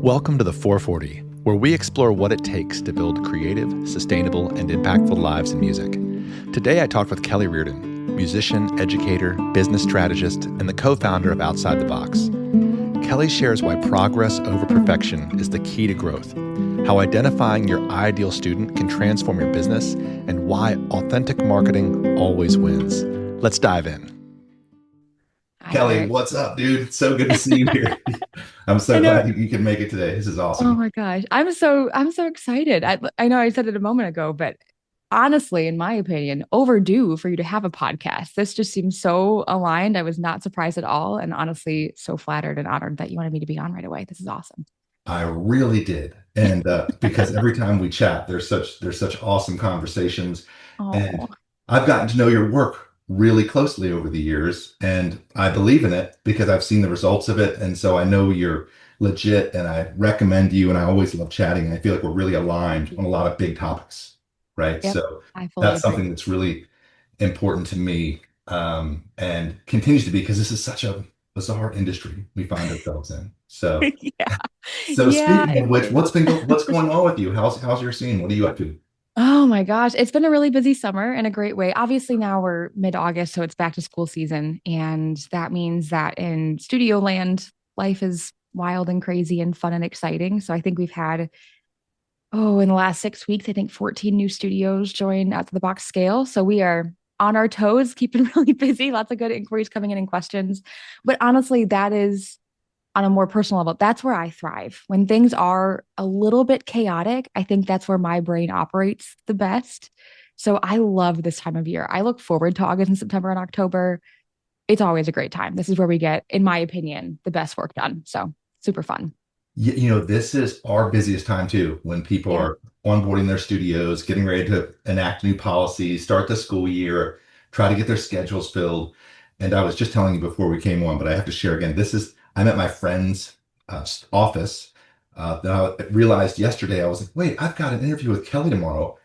Welcome to the 440, where we explore what it takes to build creative, sustainable, and impactful lives in music. Today I talked with Kelly Riordan, musician, educator, business strategist, and the co-founder of Outside the Box. Kelly shares why progress over perfection is the key to growth, how identifying your ideal student can transform your business, and why authentic marketing always wins. Let's dive in. Hi, Kelly, Eric. what's up, dude? It's so good to see you here. I'm I so know. glad you can make it today. This is Oh awesome. my gosh. I'm so excited. I know I said it a moment ago, but honestly, in my opinion, overdue for you to have a podcast. This just seems so aligned. I was not surprised at all, and honestly, so flattered and honored that you wanted me to be on right away. This is awesome. I really did. And because every time we chat, there's such awesome conversations. Oh, And I've gotten to know your work really closely over the years, and I believe in it because I've seen the results of it. And so I know you're legit and I recommend you, and I always love chatting. I feel like we're really aligned on a lot of big topics, right? yep. So I fully that's agree. something that's really important to me, and continues to be because this is such a bizarre industry we find ourselves in. So Yeah. so Yeah, speaking of it which, is. what's going on with you? How's your scene? What are you up to? Oh my gosh, it's been a really busy summer in a great way. Obviously, now we're mid-August, so it's back to school season. And that means that in studio land, life is wild and crazy and fun and exciting. So I think we've had, in the last 6 weeks, I think 14 new studios join out to the box scale. So we are on our toes, keeping really busy, lots of good inquiries coming in and questions. But honestly, that is on a more personal level, that's where I thrive. When things are a little bit chaotic, I think that's where my brain operates the best. So I love this time of year. I look forward to August and September and October. It's always a great time. This is where we get, in my opinion, the best work done. So super fun. This is our busiest time too, when people Yeah. are onboarding their studios, getting ready to enact new policies, start the school year, try to get their schedules filled. And I was just telling you before we came on, but I have to share again. I'm at my friend's office. That I realized yesterday, I was like, wait, I've got an interview with Kelly tomorrow.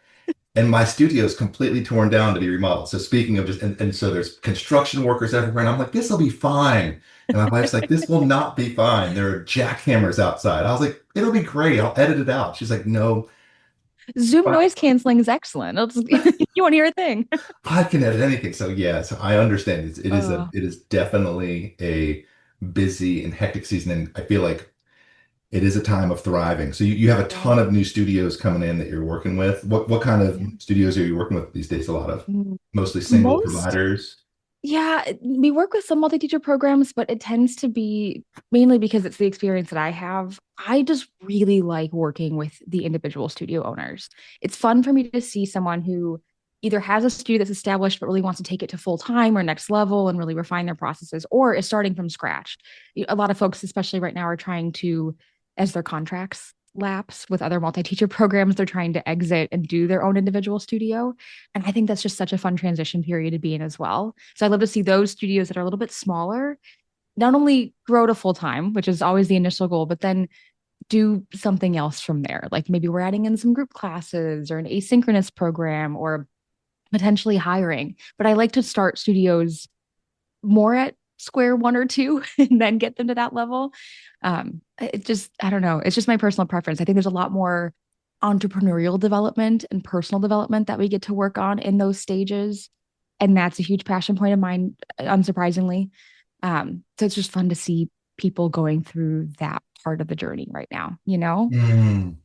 And my studio is completely torn down to be remodeled. So speaking of and so there's construction workers everywhere, and I'm like, this will be fine. And my wife's like, this will not be fine. There are jackhammers outside. I was like, it'll be great. I'll edit it out. She's like, no, Zoom noise canceling is excellent. You won't hear a thing. I can edit anything. So yeah, so I understand. Uh, It is definitely a busy and hectic season, and I feel like it is a time of thriving. So you have a yeah. ton of new studios coming in that you're working with. What kind of Yeah. studios are you working with these days? A lot of Mm, mostly single Most providers. Yeah, we work with some multi-teacher programs, but it tends to be mainly because it's the experience that I have. I just really like working with the individual studio owners. It's fun for me to see someone who either has a studio that's established but really wants to take it to full time or next level and really refine their processes, or is starting from scratch. A lot of folks, especially right now, are trying to, as their contracts lapse with other multi-teacher programs, they're trying to exit and do their own individual studio. And I think that's just such a fun transition period to be in as well. So I love to see those studios that are a little bit smaller not only grow to full time, which is always the initial goal, but then do something else from there. Like maybe we're adding in some group classes or an asynchronous program or potentially hiring. But I like to start studios more at square one or two and then get them to that level. It just, I don't know. It's just my personal preference. I think there's a lot more entrepreneurial development and personal development that we get to work on in those stages. And that's a huge passion point of mine, unsurprisingly. So it's just fun to see people going through that part of the journey right now, you know?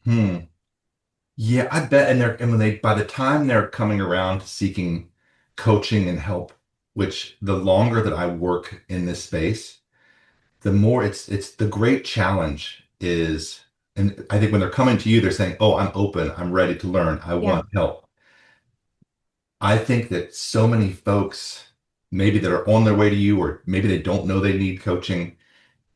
Hmm. Yeah, I bet. And when they, by the time they're coming around to seeking coaching and help, which the longer that I work in this space, the more it's the great challenge is, and I think when they're coming to you, they're saying, "Oh, I'm open. I'm ready to learn. I Yeah. want help." I think that so many folks, maybe that are on their way to you, or maybe they don't know they need coaching.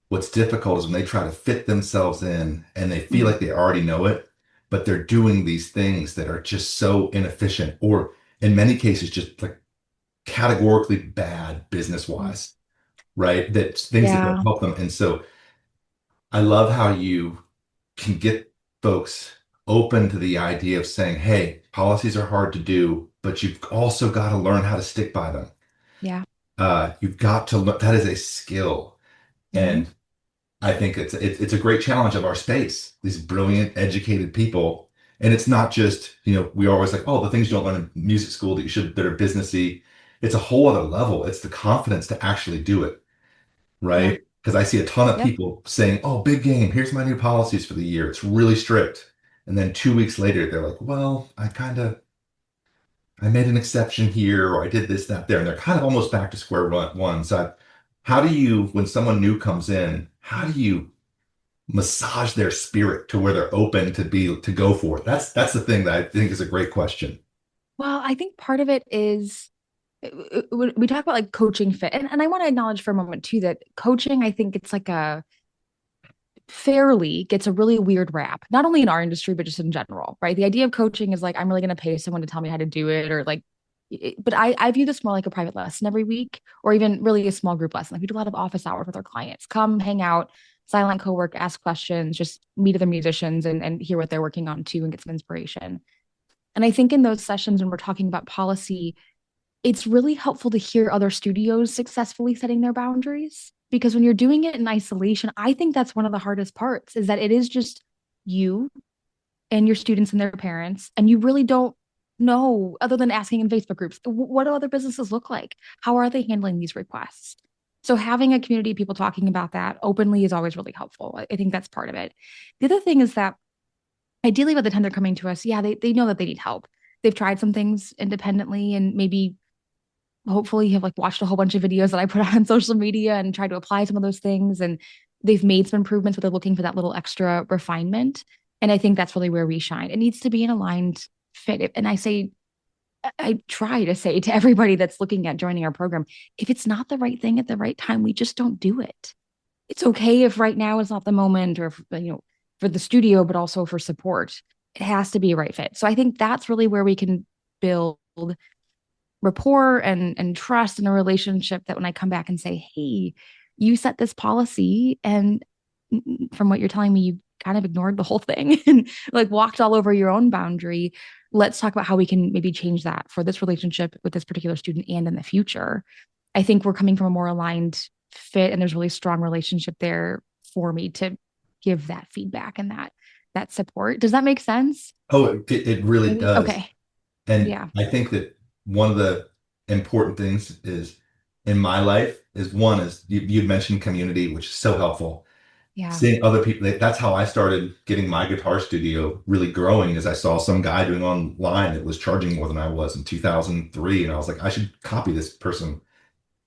What's difficult is when they try to fit themselves in and they feel Mhm. like they already know it, but they're doing these things that are just so inefficient, or in many cases, just like categorically bad business wise, right? That things that don't Yeah. help them. And so I love how you can get folks open to the idea of saying, hey, policies are hard to do, but you've also got to learn how to stick by them. Yeah. You've got to learn, that is a skill. Hmm. And I think it's a great challenge of our space. These brilliant, educated people, and it's not just we always like, oh, the things you don't learn in music school that you should that are businessy. It's a whole other level. It's the confidence to actually do it, Yeah. right? Because I see a ton of Yep. people saying, oh, big game. Here's my new policies for the year. It's really strict, and then 2 weeks later, they're like, well, I made an exception here, or I did this, that, there, and they're kind of almost back to square one. So, how do you, when someone new comes in, how do you massage their spirit to where they're open to go for it? That's the thing that I think is a great question. Well, I think part of it is when we talk about like coaching fit, and I want to acknowledge for a moment too that coaching, I think it's like a fairly gets a really weird rap, not only in our industry, but just in general, right? The idea of coaching is like, I'm really going to pay someone to tell me how to do it, or like, but I view this more like a private lesson every week, or even really a small group lesson. Like we do a lot of office hours with our clients. Come hang out, silent co-work, ask questions, just meet other musicians and hear what they're working on too and get some inspiration. And I think in those sessions when we're talking about policy, it's really helpful to hear other studios successfully setting their boundaries because when you're doing it in isolation, I think that's one of the hardest parts is that it is just you and your students and their parents and you really don't know other than asking in Facebook groups what do other businesses look like, how are they handling these requests. So having a community of people talking about that openly is always really helpful. I think that's part of it. The other thing is that ideally by the time they're coming to us, yeah, they know that they need help. They've tried some things independently and maybe hopefully have like watched a whole bunch of videos that I put out on social media and tried to apply some of those things and they've made some improvements, but they're looking for that little extra refinement. And I think that's really where we shine. It needs to be an aligned fit. And I try to say to everybody that's looking at joining our program, if it's not the right thing at the right time, we just don't do it. It's okay if right now is not the moment or if, for the studio, but also for support. It has to be a right fit. So I think that's really where we can build rapport and trust in a relationship that when I come back and say, hey, you set this policy and from what you're telling me, you kind of ignored the whole thing and like walked all over your own boundary. Let's talk about how we can maybe change that for this relationship with this particular student and in the future. I think we're coming from a more aligned fit and there's really strong relationship there for me to give that feedback and that support. Does that make sense? Oh, it really Maybe. does. Okay. And Yeah. I think that one of the important things is in my life is one is you'd mentioned community, which is so helpful. Yeah. Seeing other people, that's how I started getting my guitar studio really growing is I saw some guy doing online that was charging more than I was in 2003. And I was like, I should copy this person.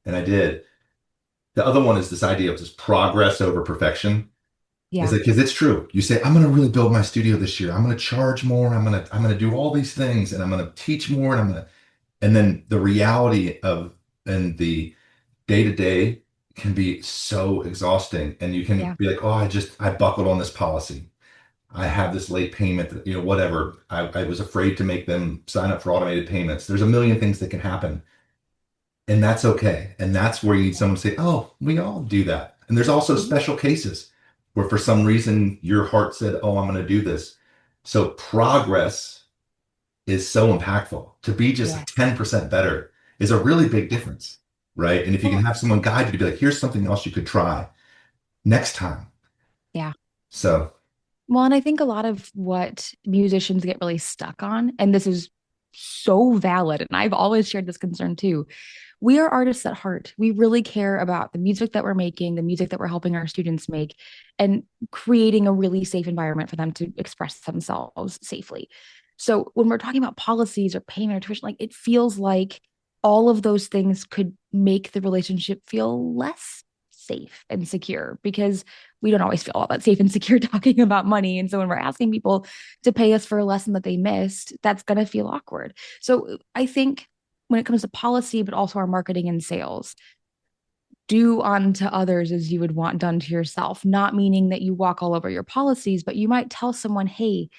And I did. The other one is this idea of just progress over perfection. Is Yeah. like, because it's true. You say, I'm going to really build my studio this year. I'm going to charge more. I'm going to do all these things and I'm going to teach more. And then the reality of, and the day to day can be so exhausting. And you can Yeah. be like, oh, I buckled on this policy. I have this late payment, whatever. I was afraid to make them sign up for automated payments. There's a million things that can happen, and that's okay. And that's where you need someone to say, oh, we all do that. And there's also Mhm. special cases where for some reason your heart said, oh, I'm going to do this. So progress is so impactful. To be just Yes. 10% better is a really big difference, right? And if you can Well, have someone guide you to be like, here's something else you could try next time. yeah. So, Well, and I think a lot of what musicians get really stuck on, and this is so valid, and I've always shared this concern too. We are artists at heart. We really care about the music that we're making, the music that we're helping our students make, and creating a really safe environment for them to express themselves safely. So when we're talking about policies or payment or tuition, like it feels like all of those things could make the relationship feel less safe and secure because we don't always feel all that safe and secure talking about money. And so when we're asking people to pay us for a lesson that they missed, that's going to feel awkward. So I think when it comes to policy, but also our marketing and sales, do unto others as you would want done to yourself, not meaning that you walk all over your policies, but you might tell someone, hey,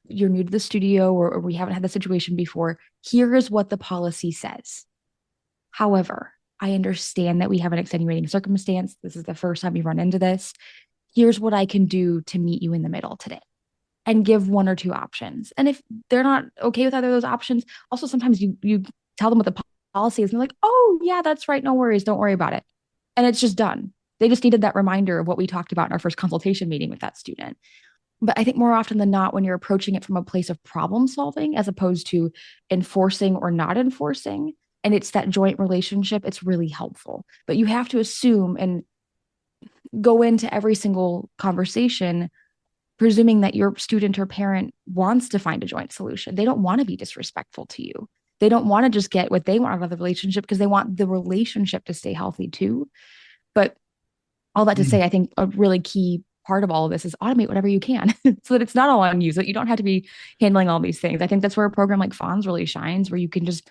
you're new to the studio or we haven't had the situation before. Here is what the policy says. However, I understand that we have an extenuating circumstance. This is the first time we run into this. Here's what I can do to meet you in the middle today and give one or two options. And if they're not okay with either of those options, also sometimes you tell them what the policy is and they're like, oh yeah, that's right. No worries. Don't worry about it. And it's just done. They just needed that reminder of what we talked about in our first consultation meeting with that student. But I think more often than not, when you're approaching it from a place of problem solving as opposed to enforcing or not enforcing, and it's that joint relationship, it's really helpful. But you have to assume and go into every single conversation presuming that your student or parent wants to find a joint solution. They don't want to be disrespectful to you. They don't want to just get what they want out of the relationship because they want the relationship to stay healthy too. But all that to say, I think a really key part of all of this is automate whatever you can so that it's not all on you, so that you don't have to be handling all these things. I think that's where a program like Fonz really shines, where you can just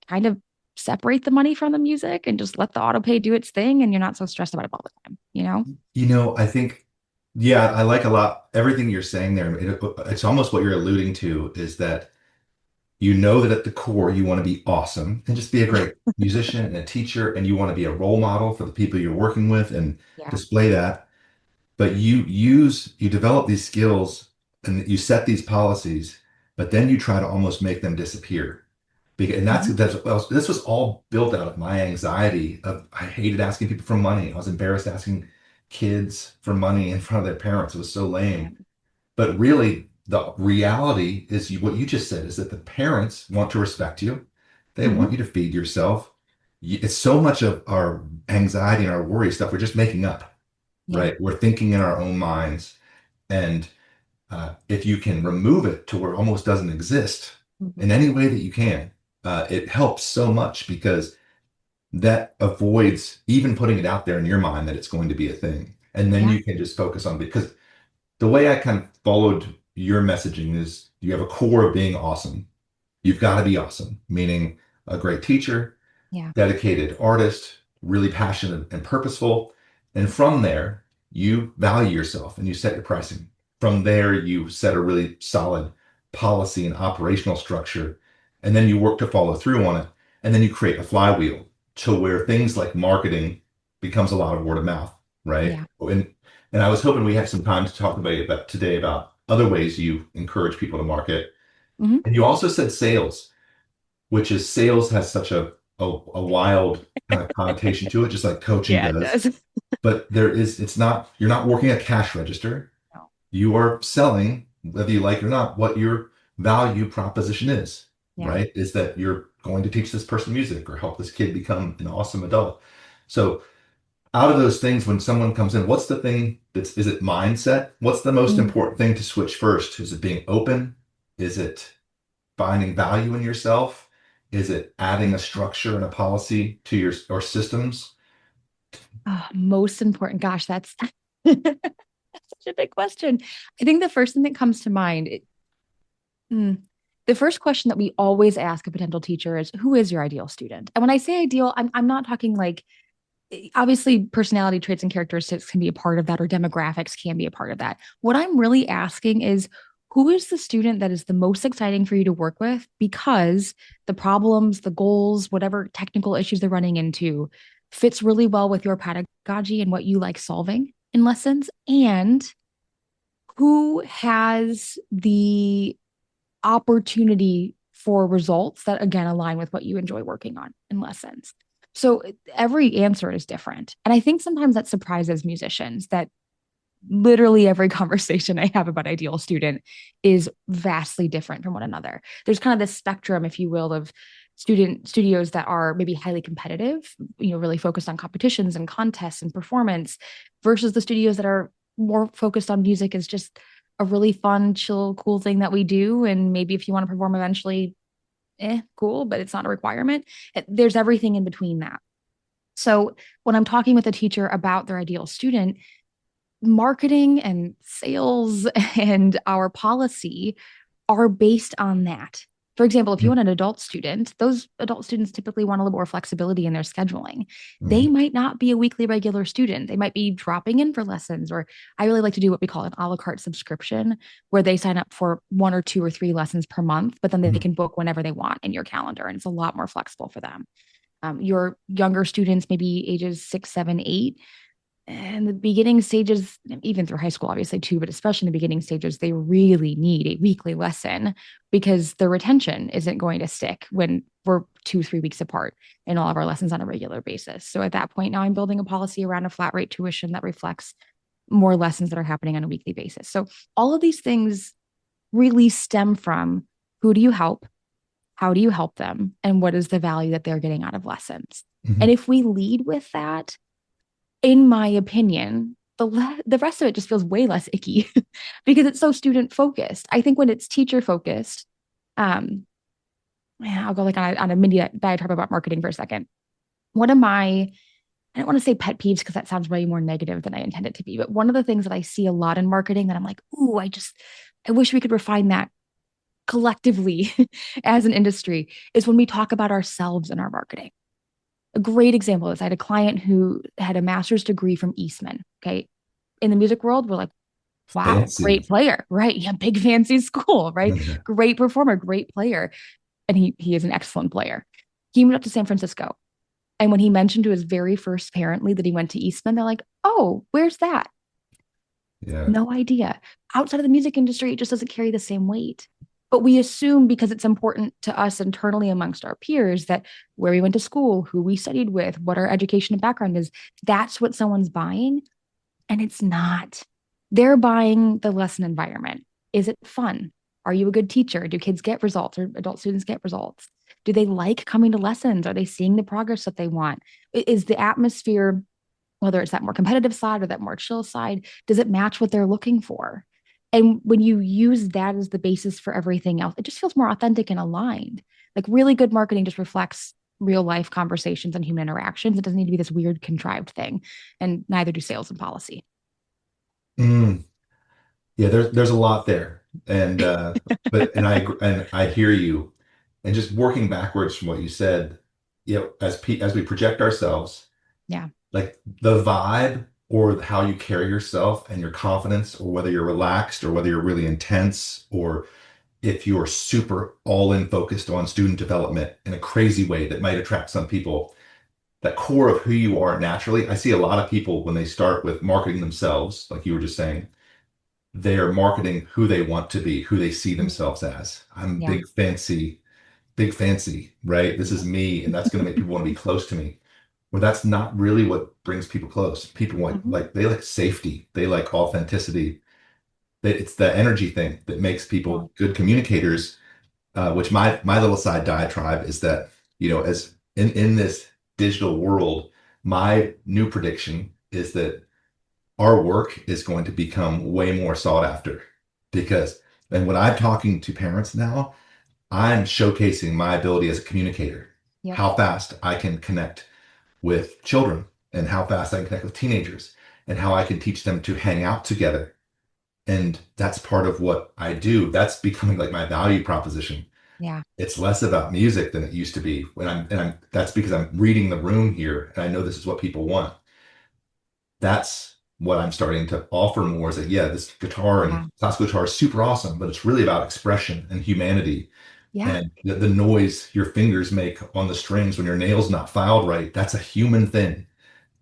kind of separate the money from the music and just let the auto pay do its thing, and you're not so stressed about it all the time, you know? I think, yeah, I like a lot everything you're saying there. It's almost what you're alluding to is that that at the core you want to be awesome and just be a Yeah. great musician and a teacher, and you want to be a role model for the people you're working with and Yeah. display that. But you develop these skills and you set these policies, but then you try to almost make them disappear. And Mm-hmm. this was all built out of my anxiety of I hated asking people for money. I was embarrassed asking kids for money in front of their parents. It was so Yeah. lame. But really, the reality is what you just said is that the parents want to respect you. They Mm-hmm. want you to feed yourself. It's so much of our anxiety and our worry stuff we're just making up, Yeah. right? We're thinking in our own minds. And if you can remove it to where it almost doesn't exist Mm-hmm. in any way that you can, it helps so much because that avoids even putting it out there in your mind that it's going to be a thing. And then Yeah. you can just focus on because the way I kind of followed your messaging is you have a core of being awesome. You've got to be awesome, meaning a great teacher, Yeah. dedicated artist, really passionate and purposeful. And from there, you value yourself and you set your pricing. From there, you set a really solid policy and operational structure. And then you work to follow through on it. And then you create a flywheel to where things like marketing becomes a lot of word of mouth, right? Yeah. And I was hoping we have some time to talk about today about other ways you encourage people to market. Mm-hmm. And you also said sales, which is sales has such a wild kind of connotation to it, just like coaching Yeah, it does. does. But it's not, you're not working a cash register. No. You are selling, whether you like it or not, what your value proposition is, Yeah. right? Is that you're going to teach this person music or help this kid become an awesome adult. So out of those things, when someone comes in, what's the thing is it mindset? What's the most Mm. important thing to switch first? Is it being open? Is it finding value in yourself? Is it adding a structure and a policy to your or systems? Most important. Gosh, that's that's such a big question. I think the first thing that comes to mind, mm, the first question that we always ask a potential teacher is, "Who is your ideal student?" And when I say ideal, I'm not talking like obviously personality traits and characteristics can be a part of that, or demographics can be a part of that. What I'm really asking is, who is the student that is the most exciting for you to work with because the problems, the goals, whatever technical issues they're running into fits really well with your pedagogy and what you like solving in lessons, and who has the opportunity for results that again align with what you enjoy working on in lessons. So every answer is different. And I think sometimes that surprises musicians that literally every conversation I have about ideal student is vastly different from one another. There's kind of this spectrum, if you will, of student studios that are maybe highly competitive, really focused on competitions and contests and performance, versus the studios that are more focused on music as just a really fun, chill, cool thing that we do. And maybe if you want to perform eventually, cool, but it's not a requirement. There's everything in between that. So when I'm talking with a teacher about their ideal student, marketing and sales and our policy are based on that. For example, if you want an adult student, those adult students typically want a little more flexibility in their scheduling. They Mhm. might not be a weekly regular student. They might be dropping in for lessons, or I really like to do what we call an a la carte subscription, where they sign up for one or two or three lessons per month, but then they Mhm. can book whenever they want in your calendar. And it's a lot more flexible for them. Your younger students, maybe ages 6, 7, 8, and the beginning stages, even through high school, obviously too, but especially in the beginning stages, they really need a weekly lesson because the retention isn't going to stick when we're 2, 3 weeks apart in all of our lessons on a regular basis. So at that point, now I'm building a policy around a flat rate tuition that reflects more lessons that are happening on a weekly basis. So all of these things really stem from who do you help? How do you help them? And what is the value that they're getting out of lessons? And Mhm. if we lead with that, in my opinion, the rest of it just feels way less icky because it's so student focused. I think when it's teacher focused, um, yeah, I'll go like on a mini diatribe about marketing for a second. One of my, I don't want to say pet peeves because that sounds way more negative than I intend it to be, but one of the things that I see a lot in marketing that I'm like, ooh, I wish we could refine that collectively as an industry is when we talk about ourselves in our marketing. A great example is I had a client who had a master's degree from Eastman. Okay. In the music world, we're like, wow, Fancy. great player, right? Yeah, big fancy school, right? Mhm. Great performer, great player. And he is an excellent player. He moved up to San Francisco. And when he mentioned to his very first parently that he went to Eastman, they're like, oh, where's that? Yeah. No idea. Outside of the music industry, it just doesn't carry the same weight. But we assume because it's important to us internally amongst our peers that where we went to school, who we studied with, what our education and background is, that's what someone's buying. And it's not. They're buying the lesson environment. Is it fun? Are you a good teacher? Do kids get results or adult students get results? Do they like coming to lessons? Are they seeing the progress that they want? Is the atmosphere, whether it's that more competitive side or that more chill side, does it match what they're looking for? And when you use that as the basis for everything else, it just feels more authentic and aligned. Like really good marketing just reflects real life conversations and human interactions. It doesn't need to be this weird contrived thing. And neither do sales and policy. Mm. Yeah, there's a lot there. And and I hear you. And just working backwards from what you said, as we project ourselves, Yeah. like the vibe or how you carry yourself and your confidence, or whether you're relaxed or whether you're really intense, or if you're super all in focused on student development in a crazy way that might attract some people, that core of who you are naturally. I see a lot of people when they start with marketing themselves, like you were just saying, they are marketing who they want to be, who they see themselves as. I'm Yeah. big fancy, right? This is me, and that's going to make people want to be close to me. Well, that's not really what brings people close. People want Mhm. they like safety, they like authenticity. It's the energy thing that makes Yeah. people good communicators. Which my little side diatribe is that, as in this digital world, my new prediction is that our work is going to become way more sought after, because, and when I'm talking to parents now, I'm showcasing my ability as a communicator, Yep. how fast I can connect with children and how fast I can connect with teenagers and how I can teach them to hang out together. And that's part of what I do. That's becoming like my value proposition. Yeah. It's less about music than it used to be when that's because I'm reading the room here and I know this is what people want. That's what I'm starting to offer more, is that, yeah, this guitar Yeah. and classical guitar is super awesome, but it's really about expression and humanity, Yeah. and the noise your fingers make on the strings when your nail's not filed right. That's a human thing.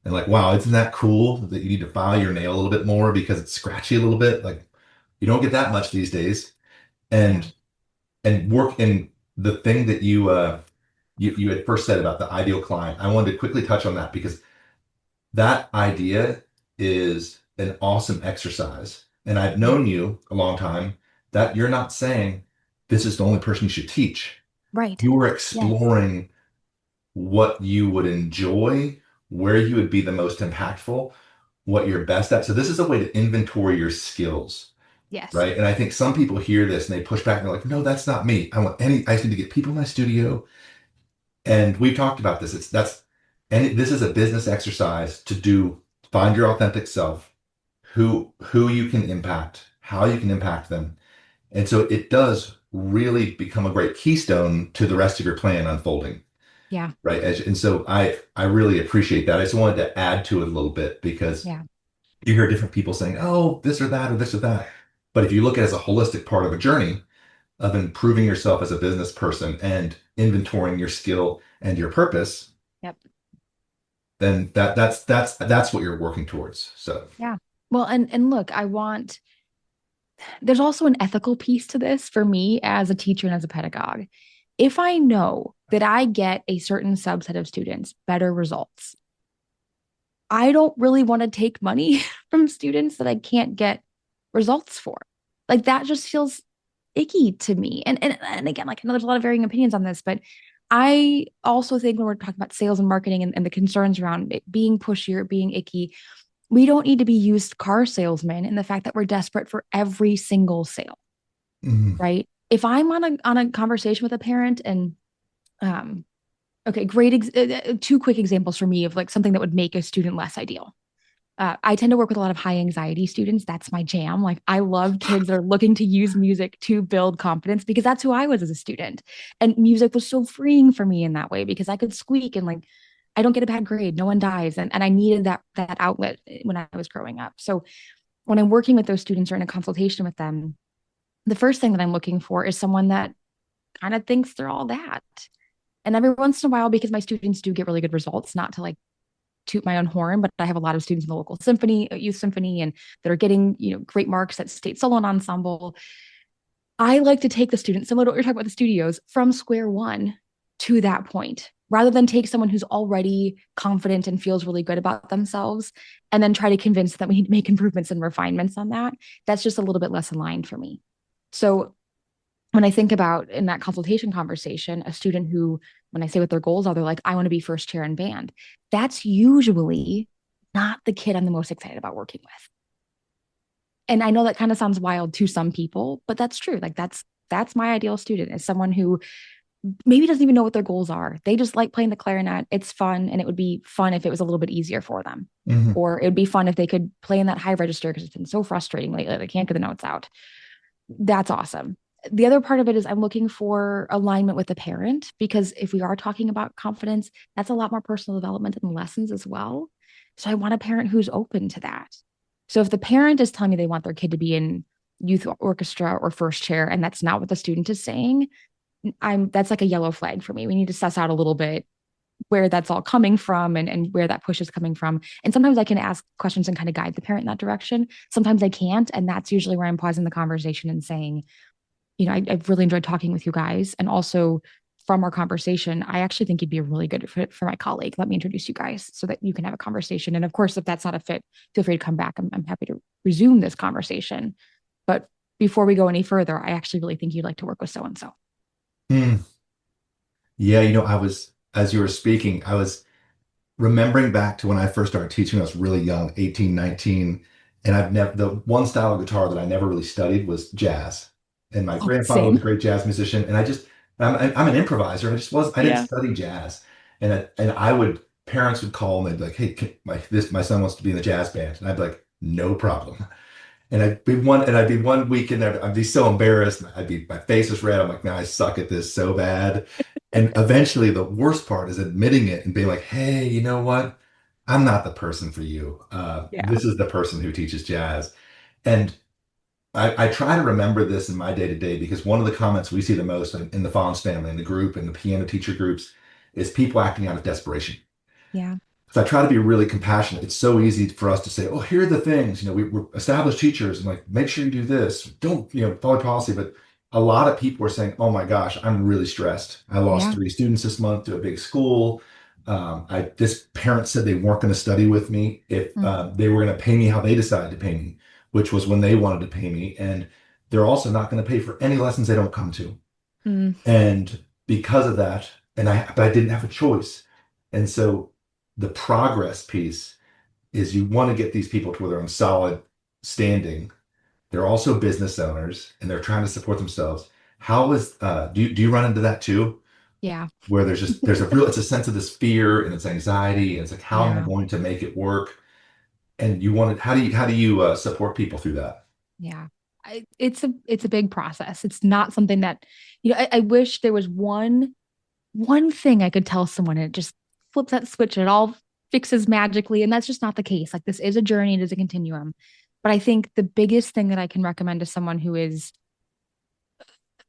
And like, wow, isn't that cool that you need to file your nail a little bit more because it's scratchy a little bit? Like, you don't get that much these days. Yeah. And work in the thing that you had first said about the ideal client. I wanted to quickly touch on that because that idea is an awesome exercise. And I've Yeah. known you a long time, that you're not saying this is the only person you should teach. Right. You are Yes. exploring what you would enjoy, where you would be the most impactful, what you're best at. So this is a way to inventory your skills, Yes. right? And I think some people hear this and they push back and they're like, no, that's not me. I just need to get people in my studio. And we've talked about this. This is a business exercise to find your authentic self, who you can impact, how you can impact them. And so it does really become a great keystone to the rest of your plan unfolding, Yeah. right? And so I really appreciate that. I just wanted to add to it a little bit because Yeah. you hear different people saying, oh, this or that or this or that. But if you look at it as a holistic part of a journey of improving yourself as a business person and inventorying your skill and your purpose, Yep. then that's what you're working towards. So, Yeah. Well, and look, there's also an ethical piece to this for me as a teacher and as a pedagogue. If I know that I get a certain subset of students better results, I don't really want to take money from students that I can't get results for. Like that just feels icky to me. And again, like I know there's a lot of varying opinions on this, but I also think when we're talking about sales and marketing and the concerns around it being pushy or being icky, we don't need to be used car salesmen in the fact that we're desperate for every single sale, mhm. right? If I'm on a conversation with a parent and um okay, great two quick examples for me of like something that would make a student less ideal. I tend to work with a lot of high anxiety students. That's my jam. Like, I love kids that are looking to use music to build confidence because that's who I was as a student. And music was so freeing for me in that way because I could squeak and like, I don't get a bad grade. No one dies. And I needed that outlet when I was growing up. So when I'm working with those students or in a consultation with them, the first thing that I'm looking for is someone that kind of thinks they're all that. And every once in a while, because my students do get really good results, not to like toot my own horn, but I have a lot of students in the local symphony, youth symphony, and that are getting, great marks at state solo and ensemble. I like to take the students, similar to what you're talking about the studios, from square one to that point, rather than take someone who's already confident and feels really good about themselves and then try to convince them we need to make improvements and refinements on that. That's just a little bit less aligned for me. So when I think about in that consultation conversation, a student who, when I say what their goals are, they're like, I want to be first chair in band. That's usually not the kid I'm the most excited about working with. And I know that kind of sounds wild to some people, but that's true. Like that's my ideal student is someone who maybe doesn't even know what their goals are. They just like playing the clarinet. It's fun, and it would be fun if it was a little bit easier for them. Mhm. Or it would be fun if they could play in that high register because it's been so frustrating lately. They can't get the notes out. That's awesome. The other part of it is I'm looking for alignment with the parent because if we are talking about confidence, that's a lot more personal development and lessons as well. So I want a parent who's open to that. So if the parent is telling me they want their kid to be in youth orchestra or first chair and that's not what the student is saying, I'm that's like a yellow flag for me. We need to suss out a little bit where that's all coming from and where that push is coming from. And sometimes I can ask questions and kind of guide the parent in that direction. Sometimes I can't. And that's usually where I'm pausing the conversation and saying, I've really enjoyed talking with you guys. And also from our conversation, I actually think you'd be a really good fit for my colleague. Let me introduce you guys so that you can have a conversation. And of course, if that's not a fit, feel free to come back. I'm happy to resume this conversation. But before we go any further, I actually really think you'd like to work with so and so. Mm. Yeah, as you were speaking, I was remembering back to when I first started teaching. I was really young, 18, 19, and the one style of guitar that I never really studied was jazz. And my Oh, grandfather was a same. great jazz musician, and I'm an improviser. I didn't Yeah. study jazz. And parents would call and they'd be like, "Hey, my son wants to be in the jazz band." And I'd be like, "No problem." I'd be one week in there, I'd be so embarrassed. My face was red. I'm like, man, I suck at this so bad. And eventually the worst part is admitting it and being like, hey, you know what? I'm not the person for you. Yeah. This is the person who teaches jazz. And I try to remember this in my day to day because one of the comments we see the most in the Fons family, in the group, in the piano teacher groups, is people acting out of desperation. Yeah. So I try to be really compassionate. It's so easy for us to say, "Oh, here are the things. We're established teachers, and like, make sure you do this. Don't, follow policy." But a lot of people are saying, "Oh my gosh, I'm really stressed. I lost Yeah. 3 students this month to a big school. This parent said they weren't going to study with me if Mm, they were going to pay me how they decided to pay me, which was when they wanted to pay me, and they're also not going to pay for any lessons they don't come to." mm, And because of that, but I didn't have a choice. And so the progress piece is you want to get these people to where they're on solid standing. They're also business owners and they're trying to support themselves. Do you run into that too? yeah. Where it's a sense of this fear and it's anxiety and it's like, how am I Yeah. going to make it work? And how do you support people through that? Yeah. It's a big process. It's not something that, I wish there was one thing I could tell someone and it just flips that switch and it all fixes magically. And that's just not the case. Like this is a journey, it is a continuum. But I think the biggest thing that I can recommend to someone who is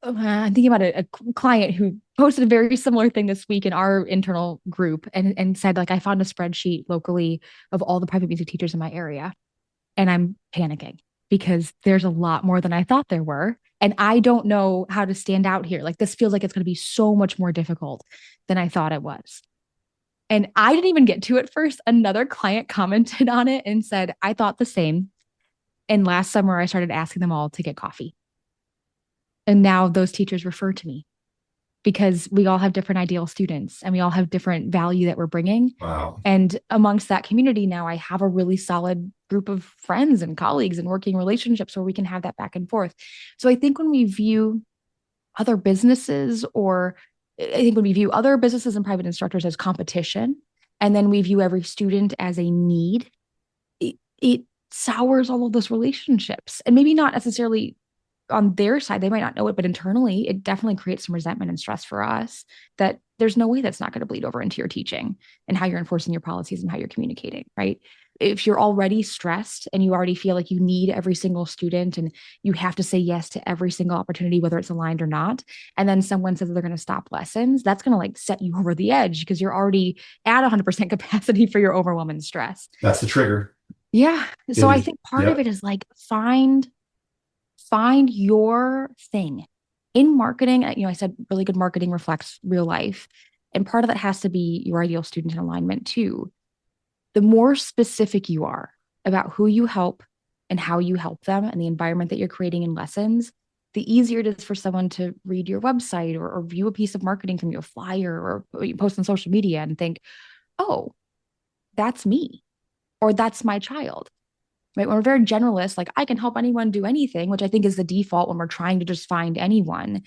I'm thinking about a client who posted a very similar thing this week in our internal group and said, like, I found a spreadsheet locally of all the private music teachers in my area, and I'm panicking because there's a lot more than I thought there were. And I don't know how to stand out here. Like, this feels like it's going to be so much more difficult than I thought it was. And I didn't even get to it first. Another client commented on it and said, I thought the same. And last summer, I started asking them all to get coffee. And now those teachers refer to me because we all have different ideal students and we all have different value that we're bringing. Wow. And amongst that community now, I have a really solid group of friends and colleagues and working relationships where we can have that back and forth. So I think when we view other businesses, or I think when we view other businesses and private instructors as competition, and then we view every student as a need, it sours all of those relationships. And maybe not necessarily on their side, they might not know it, but internally, it definitely creates some resentment and stress for us that there's no way that's not going to bleed over into your teaching and how you're enforcing your policies and how you're communicating, right? If you're already stressed and you already feel like you need every single student and you have to say yes to every single opportunity, whether it's aligned or not, and then someone says they're going to stop lessons, that's going to like set you over the edge because you're already at 100% capacity for your overwhelming stress. That's the trigger. Yeah. It So I is. think part of Yep. it is like find your thing in marketing. I said really good marketing reflects real life, and part of that has to be your ideal student in alignment too. The more specific you are about who you help and how you help them and the environment that you're creating in lessons, the easier it is for someone to read your website or view a piece of marketing from you, a flyer or you post on social media and think, oh, that's me, or that's my child, right? When we're very generalist, like I can help anyone do anything, which I think is the default when we're trying to just find anyone,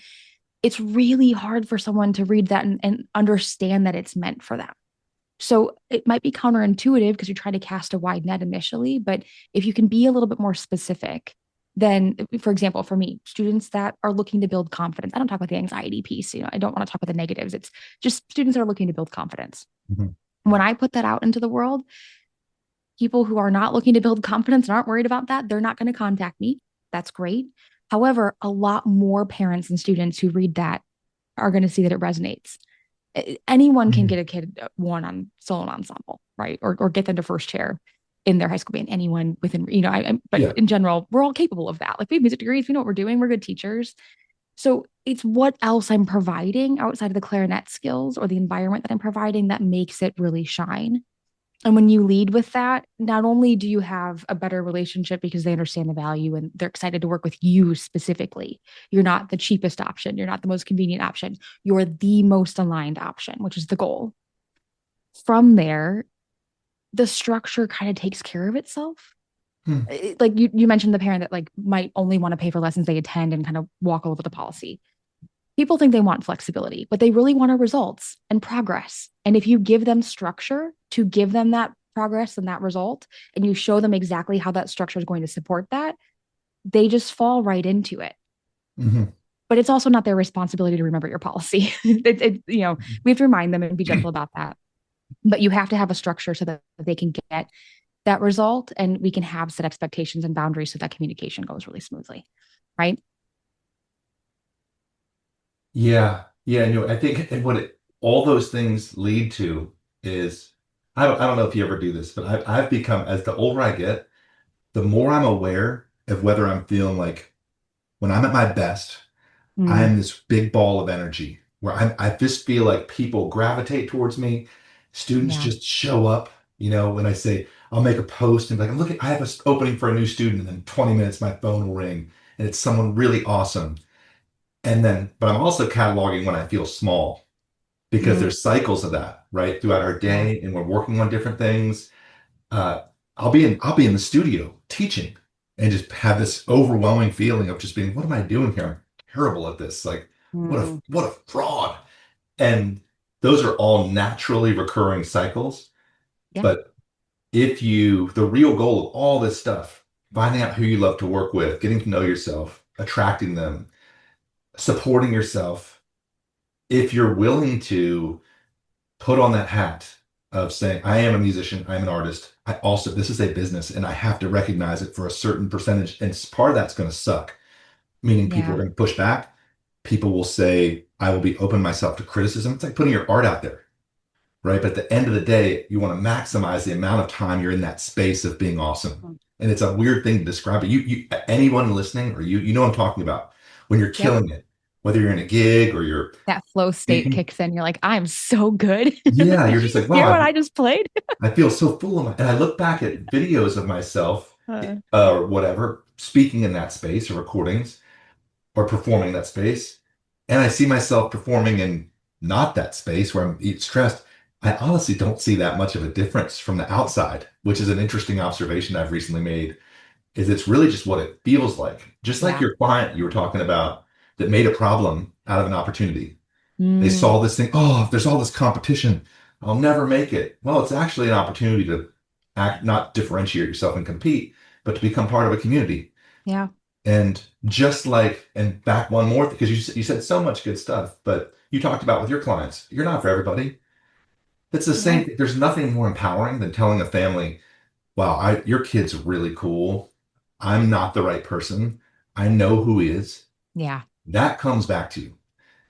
it's really hard for someone to read that and understand that it's meant for them. So it might be counterintuitive because you're trying to cast a wide net initially, but if you can be a little bit more specific, then, for example, for me, students that are looking to build confidence, I don't talk about the anxiety piece. I don't want to talk about the negatives. It's just students that are looking to build confidence. Mhm. When I put that out into the world, people who are not looking to build confidence and aren't worried about that, they're not going to contact me. That's great. However, a lot more parents and students who read that are going to see that it resonates. Anyone can Mhm. get a kid one on solo ensemble, right? Or get them to first chair in their high school band. Anyone within, but Yeah. in general, we're all capable of that. Like we have music degrees, we know what we're doing, we're good teachers. So it's what else I'm providing outside of the clarinet skills or the environment that I'm providing that makes it really shine. And when you lead with that, not only do you have a better relationship because they understand the value and they're excited to work with you specifically, you're not the cheapest option, you're not the most convenient option, you're the most aligned option, which is the goal. From there, the structure kind of takes care of itself. Hmm. Like you mentioned the parent that like might only want to pay for lessons they attend and kind of walk all over the policy. People think they want flexibility, but they really want our results and progress. And if you give them structure to give them that progress and that result, and you show them exactly how that structure is going to support that, they just fall right into it. Mhm. But it's also not their responsibility to remember your policy. We have to remind them and be gentle about that. But you have to have a structure so that they can get that result and we can have set expectations and boundaries so that communication goes really smoothly. Right. Yeah. Yeah. I think, and all those things lead to is, I don't know if you ever do this, but I've become, as the older I get, the more I'm aware of whether I'm feeling like when I'm at my best, I Mm, am this big ball of energy where I just feel like people gravitate towards me. Students yeah. just show up. When I say I'll make a post and be like, look, I have an opening for a new student, and then 20 minutes my phone will ring and it's someone really awesome. But I'm also cataloging when I feel small because Mm, there's cycles of that, right? Throughout our yeah. day, and we're working on different things. uh, I'll be in the studio teaching and just have this overwhelming feeling of just being, what am I doing here? I'm terrible at this. Like, Mm, what a fraud. And those are all naturally recurring cycles. yeah. But the real goal of all this stuff, finding out who you love to work with, getting to know yourself, attracting them, supporting yourself, if you're willing to put on that hat of saying, I am a musician, I'm an artist. This is a business and I have to recognize it for a certain percentage. And part of that's going to suck, meaning people are Yeah. going to push back. people will say, I will be open myself to criticism. It's like putting your art out there, right? But at the end of the day, you want to maximize the amount of time you're in that space of being awesome. Mm. And it's a weird thing to describe it. Anyone listening, or you know what I'm talking about. When you're Yep. killing it, whether you're in a gig or you're That flow state speaking, kicks in. You're like, I'm so good. yeah, you're Did just you like, wow, hear what I just played? I feel so full of my, and I look back at videos of myself, Uh, or whatever, speaking in that space or recordings or performing in that space. And I see myself performing in not that space where I'm stressed. I honestly don't see that much of a difference from the outside, which is an interesting observation I've recently made, is it's really just what it feels like. Just like yeah. your client you were talking about that made a problem out of an opportunity. They Mm, saw this thing, oh, if there's all this competition, I'll never make it. Well, it's actually an opportunity to act, not differentiate yourself and compete, but to become part of a community. yeah. And just like, and back one more, because you said so much good stuff, but you talked about with your clients, you're not for everybody. It's the same No. thing. There's nothing more empowering than telling a family, wow, your kid's really cool. I'm not the right person. I know who is. Yeah. That comes back to you.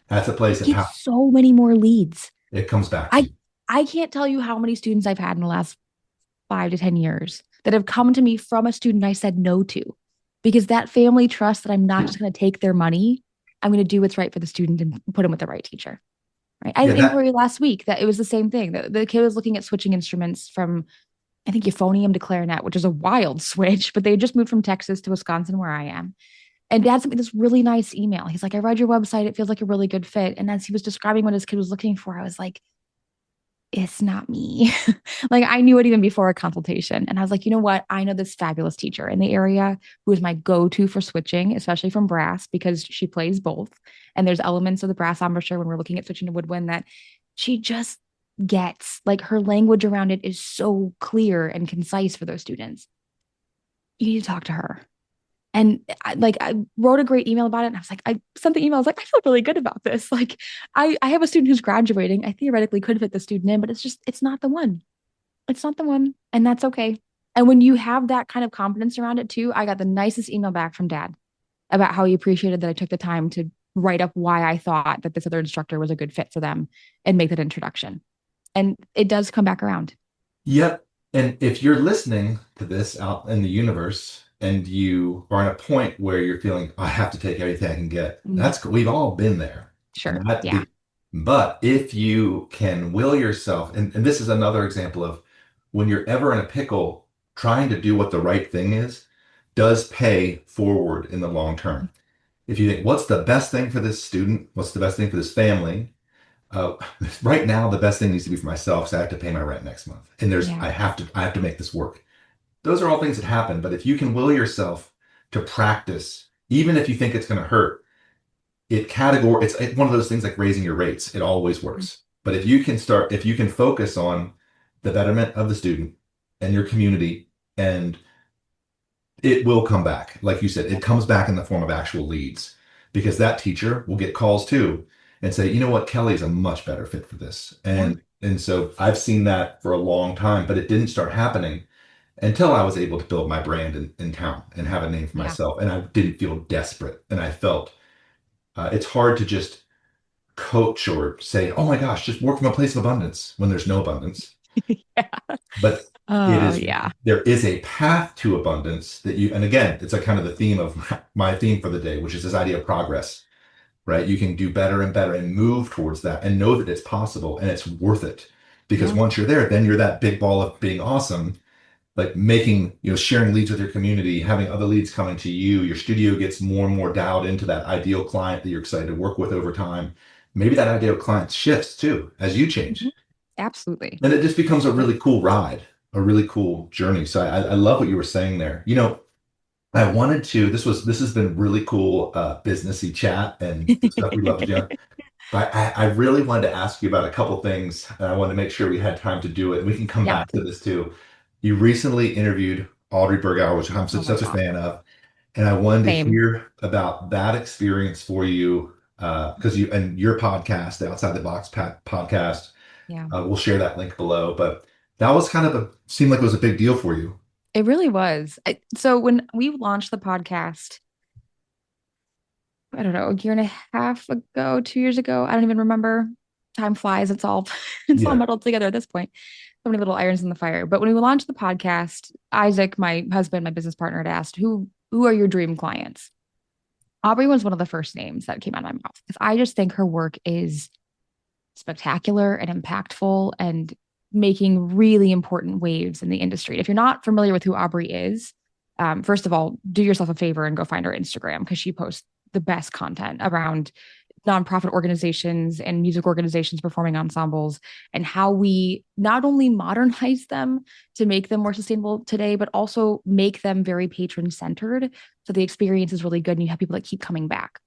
That's a place that Get so many more leads. it comes back to I you. I can't tell you how many students I've had in the last 5 to 10 years that have come to me from a student I said no to because that family trusts that I'm not just going to take their money. I'm going to do what's right for the student and put them with the right teacher. Right. I had Yeah, an that, inquiry last week that it was the same thing. The kid was looking at switching instruments from, I think, euphonium to clarinet, which is a wild switch, but they had just moved from Texas to Wisconsin, where I am. And dad sent me this really nice email. He's like, I read your website. It feels like a really good fit. And as he was describing what his kid was looking for, I was like, it's not me. Like I knew it even before a consultation. And I was like, you know what? I know this fabulous teacher in the area who is my go-to for switching, especially from brass, because she plays both. And there's elements of the brass embouchure when we're looking at switching to woodwind that she just gets. Like her language around it is so clear and concise for those students. You need to talk to her. And I wrote a great email about it. And I was like, I sent the email. I was like, I feel really good about this. Like, I have a student who's graduating. I theoretically could fit the student in, but it's not the one. It's not the one. And that's okay. And when you have that kind of confidence around it too, I got the nicest email back from dad about how he appreciated that I took the time to write up why I thought that this other instructor was a good fit for them and make that introduction. And it does come back around. yep. And if you're listening to this out in the universe and you are at a point where you're feeling, I have to take everything I can get, Mm, that's, we've all been there. sure. That Yeah. be, but if you can will yourself, and this is another example of when you're ever in a pickle, trying to do what the right thing is does pay forward in the long term. If you think, what's the best thing for this student? What's the best thing for this family? uh, right now the best thing needs to be for myself because I have to pay my rent next month, and Yeah. I have to make this work. Those are all things that happen, but if you can will yourself to practice, even if you think it's going to hurt, it's one of those things like raising your rates. It always works. But if you can focus on the betterment of the student and your community, and it will come back. Like you said, it Yep. comes back in the form of actual leads because that teacher will get calls too and say, you know what, Kelly's a much better fit for this. Yeah. And so I've seen that for a long time, but it didn't start happening until I was able to build my brand in town and have a name for Yeah. myself. And I didn't feel desperate. And I felt it's hard to just coach or say, oh my gosh, just work from a place of abundance when there's no abundance. Yeah. But it Oh, is yeah. there is a path to abundance that you, and again, it's a kind of the theme of my theme for the day, which is this idea of progress, right? You can do better and better and move towards that and know that it's possible and it's worth it. Because Yeah. once you're there, then you're that big ball of being awesome, like making, sharing leads with your community, having other leads coming to you. Your studio gets more and more dialed into that ideal client that you're excited to work with over time. Maybe that ideal client shifts too as you Mhm. change. Absolutely. And it just becomes a Yep. really cool ride, a really cool journey. So I love what you were saying there. I wanted to, this has been really cool, businessy chat and the stuff we love to do. But I really wanted to ask you about a couple things, and I wanted to make sure we had time to do it. We can come Yeah, back to please. this too. You recently interviewed Audrey Bergauer, which I'm Oh, such that's a fan awesome. of, and I wanted to Same. hear about that experience for you because you and your podcast, the Outside the Box podcast. Yeah. We'll share that link below. But that was kind of seemed like it was a big deal for you. It really was. So when we launched the podcast, I don't know, a year and a half ago, 2 years ago. I don't even remember. Time flies. It's all it's all Yeah. muddled together at this point. So many little irons in the fire. But when we launched the podcast, Isaac, my husband, my business partner, had asked, who are your dream clients? Aubrey was one of the first names that came out of my mouth because I just think her work is spectacular and impactful and making really important waves in the industry. If you're not familiar with who Aubrey is, first of all, do yourself a favor and go find her Instagram because she posts the best content around nonprofit organizations and music organizations, performing ensembles, and how we not only modernize them to make them more sustainable today, but also make them very patron centered. So the experience is really good and you have people that keep coming back.